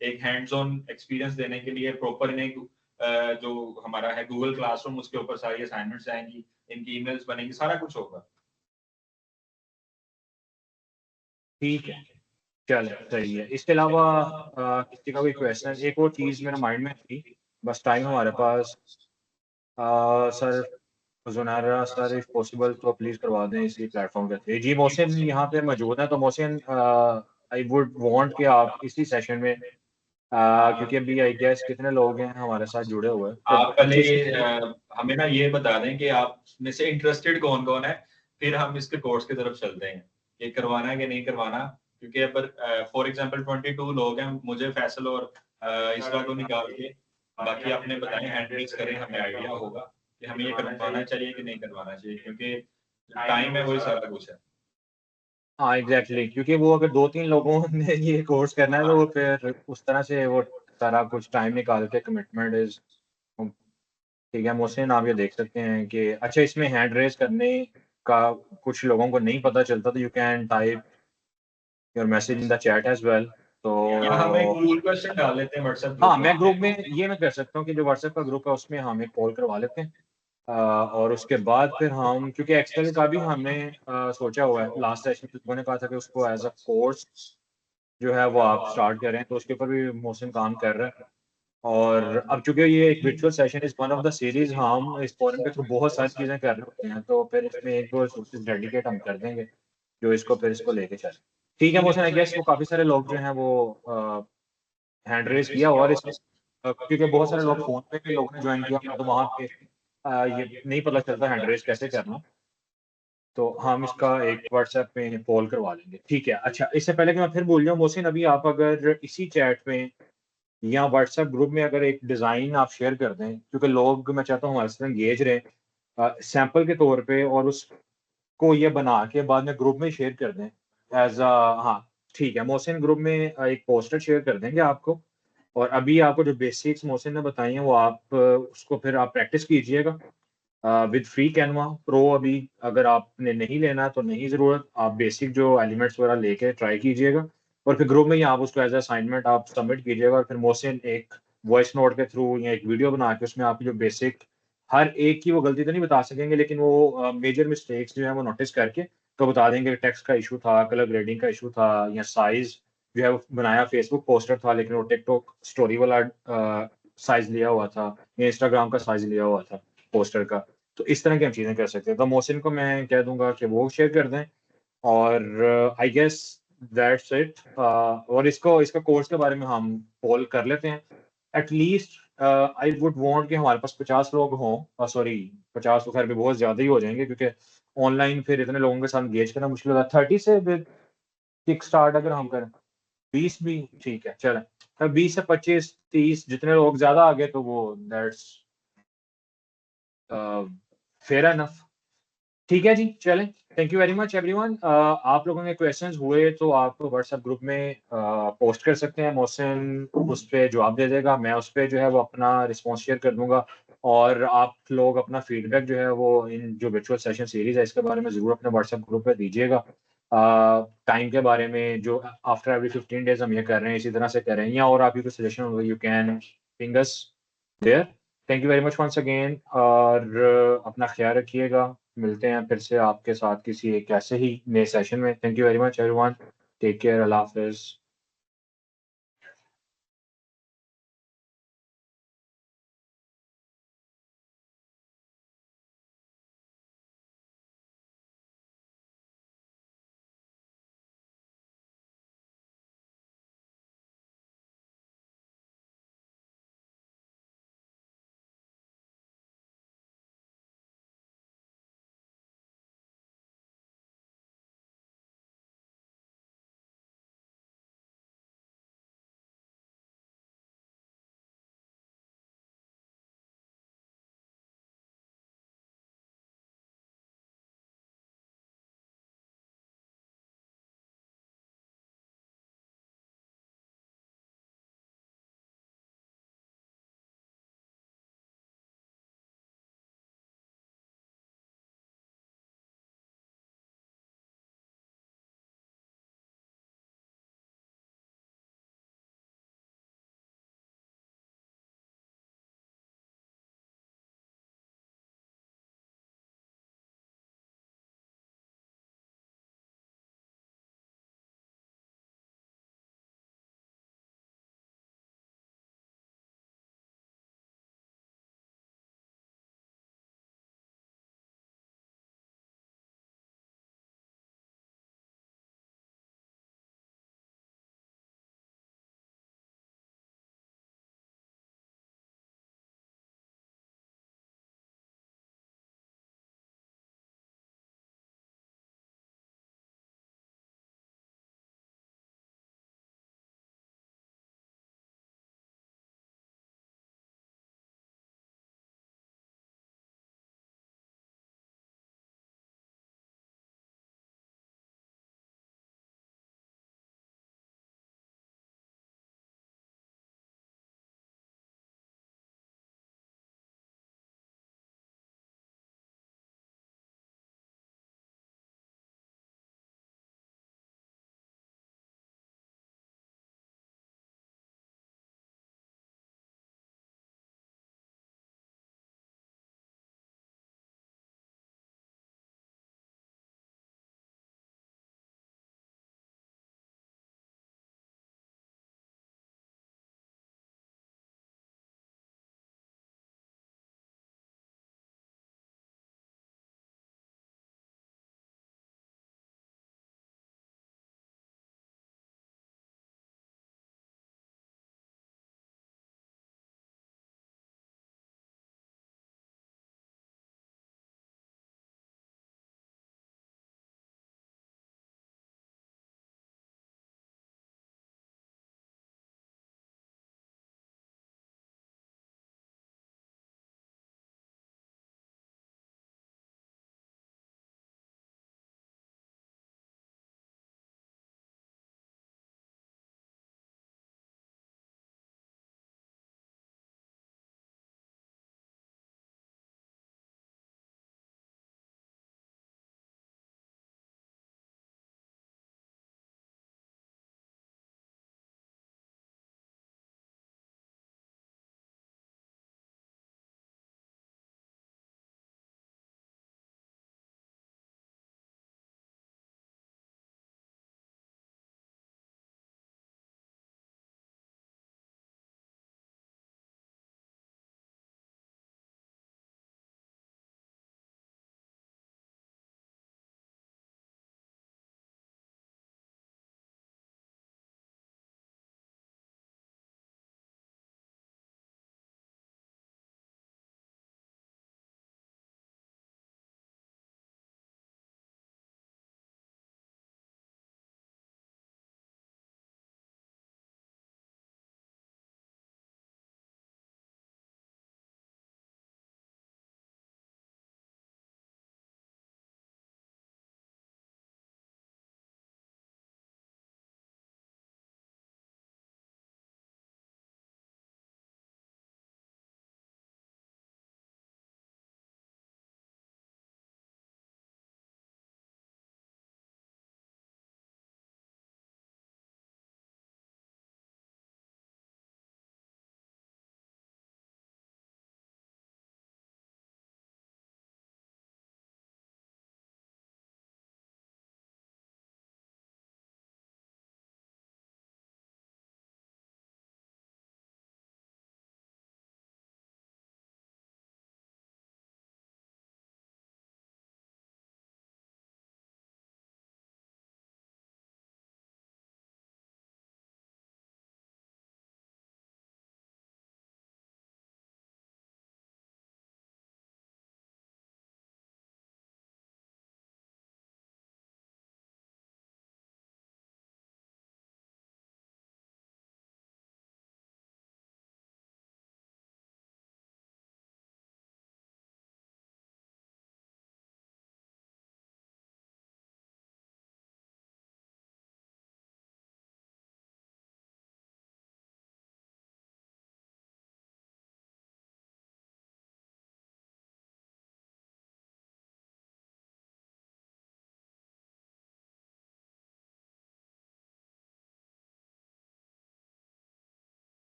एक हैंड्स ऑन एक्सपीरियंस देने के लिए प्रॉपर इन्हें जो हमारा है गूगल क्लासरूम, उसके ऊपर सारी असाइनमेंट्स आएंगी, इनकी ईमेल्स बनेंगी, सारा कुछ होगा।
ठीक है, चले सही है। इसके अलावा किसी का कोई क्वेश्चन? एक और चीज़ मेरे माइंड में थी, बस टाइम हमारे पास। Sir Junaira sir, if possible तो प्लीज़ करवा दें इसी प्लेटफॉर्म पे थे। जी मोहसिन यहाँ पे मौजूद है, तो मोहसिन आई वुड वांट कि आप इसी सेशन में क्योंकि अभी आई गेस कितने लोग हैं हमारे साथ जुड़े हुए, तो
आप पहले
अच्छे से
हमें ना ये बता दें कि आप में से इंटरेस्टेड कौन-कौन है, फिर हम इसके कोर्स की तरफ चलते हैं, ये करवाना है कि नहीं करवाना। क्योंकि अगर फॉर एग्जांपल 22 लोग हैं, मुझे फैसल और इसरा को निकाल के बाकी आपने बताएं, हैंड रेज़ करें, हमें आइडिया होगा कि हमें ये करवाना चाहिए कि नहीं करवाना चाहिए, क्योंकि टाइम है वही सारा कुछ है।
हाँ एग्जैक्टली, क्योंकि वो अगर 2-3 लोगों ने ये कोर्स करना है तो वो फिर उस तरह से वो सारा कुछ टाइम निकाल के कमिटमेंट इज, ठीक है। मोहसिन आप ये देख सकते हैं कि अच्छा इसमें हैंड रेज करने का कुछ लोगों को नहीं पता चलता, तो you can type your message in the chat as well. तो
या हम एक पूल क्वेश्चन डाल लेते हैं व्हाट्सएप ग्रुप
हाँ,
में।
मैं ग्रुप में ये मैं कर सकता हूँ कि जो व्हाट्सएप का ग्रुप है उसमें हम एक कॉल करवा लेते हैं। और उसके बाद फिर हम, क्योंकि एक्सेल का भी हमने सोचा हुआ है, लास्ट सेशन में लोगों ने कहा था कि उसको एज अ कोर्स जो है वो आप स्टार्ट करें, तो उसके ऊपर भी मोहसिन काम कर रहा है। और अब चूंकि ये एक virtual session is one of the series, हम इस फोरम के थ्रू बहुत सारी चीजें कर रहे होते हैं, तो फिर इसमें एक दो रिसोर्सेज डेडिकेट हम कर देंगे जो इसको फिर इसको लेके चले। ठीक है मोहसिन, आई गेस वो काफी सारे लोग जो हैं वो हैंड रेज किया, और इस क्योंकि बहुत सारे लोग फोन पे भी लोगों ने ज्वाइन किया, तो वहाँ पे ये नहीं पता चलता हैंड रेज कैसे करना, तो हम इसका एक व्हाट्सएप पे पोल करवा लेंगे। ठीक है, अच्छा इससे पहले कि मैं फिर भूल जाऊँ मोहसिन, अभी आप अगर इसी चैट में या व्हाट्सएप ग्रुप में अगर एक डिज़ाइन आप शेयर कर दें, क्योंकि लोग मैं चाहता हूँ हमारे साथ एंगेज रहें सैंपल के तौर पे, और उसको ये बना के बाद में ग्रुप में शेयर कर दें एज अ, हाँ ठीक है मोहसिन, ग्रुप में एक पोस्टर शेयर कर देंगे आपको। और अभी आपको जो बेसिक्स मोहसिन ने बताई हैं वो आप उसको फिर आप प्रैक्टिस कीजिएगा विद फ्री कैनवा प्रो। अभी अगर आपने नहीं लेना तो नहीं ज़रूरत, आप बेसिक जो एलिमेंट्स वगैरह लेके ट्राई कीजिएगा, और फिर ग्रुप में ही आप उसको एज असाइनमेंट आप सबमिट कीजिएगा। और फिर मोहसिन एक वॉइस नोट के थ्रू या एक वीडियो बना के उसमें आपकी जो बेसिक, हर एक की वो गलती तो नहीं बता सकेंगे, लेकिन वो मेजर मिस्टेक्स जो है वो नोटिस करके तो बता देंगे। टेक्स्ट का इशू था, कलर ग्रेडिंग का इशू था, या साइज जो है वो बनाया फेसबुक पोस्टर था लेकिन वो टिकटॉक स्टोरी वाला साइज लिया हुआ था, या इंस्टाग्राम का साइज लिया हुआ था पोस्टर का। तो इस तरह की हम चीज़ें कर सकते हैं। तो मोहसिन को मैं कह दूंगा कि वो शेयर कर दें, और आई गेस दैट्स इट। और इसका कोर्स के बारे में हम पोल कर लेते हैं। एटलीस्ट आई वुड वांट कि हमारे पास 50 लोग हों, सॉरी 50 तो खैर भी बहुत ज़्यादा ही हो जाएंगे, क्योंकि ऑनलाइन फिर इतने लोगों के साथ एंगेज करना मुश्किल होता है। 30 से किक स्टार्ट अगर हम करें, 20 भी ठीक है, चलें। तो 20 से 25 30 जितने लोग ज़्यादा आ गए तो वो दैट्स फेयर एनफ। ठीक है जी, चलें। Thank you very much everyone. आप लोगों के क्वेश्चंस हुए तो आप व्हाट्सएप ग्रुप में पोस्ट कर सकते हैं, मोहसिन उस पर जवाब दे देगा, मैं उस पर जो है वो अपना रिस्पॉन्स शेयर कर दूंगा। और आप लोग अपना फीडबैक जो है वो इन जो वर्चुअल सेशन सीरीज है इसके बारे में ज़रूर अपने व्हाट्सएप ग्रुप पे दीजिएगा। टाइम के बारे में जो आफ्टर एवरी 15 डेज हम ये कर रहे हैं इसी तरह से करें, या और आपकी कोई सजेशन हो you can fingers there. Thank you very much once again, और अपना ख्याल रखिएगा। मिलते हैं फिर से आपके साथ किसी एक ऐसे ही नए सेशन में। Thank you very much everyone, take care, अल्लाह हाफिज।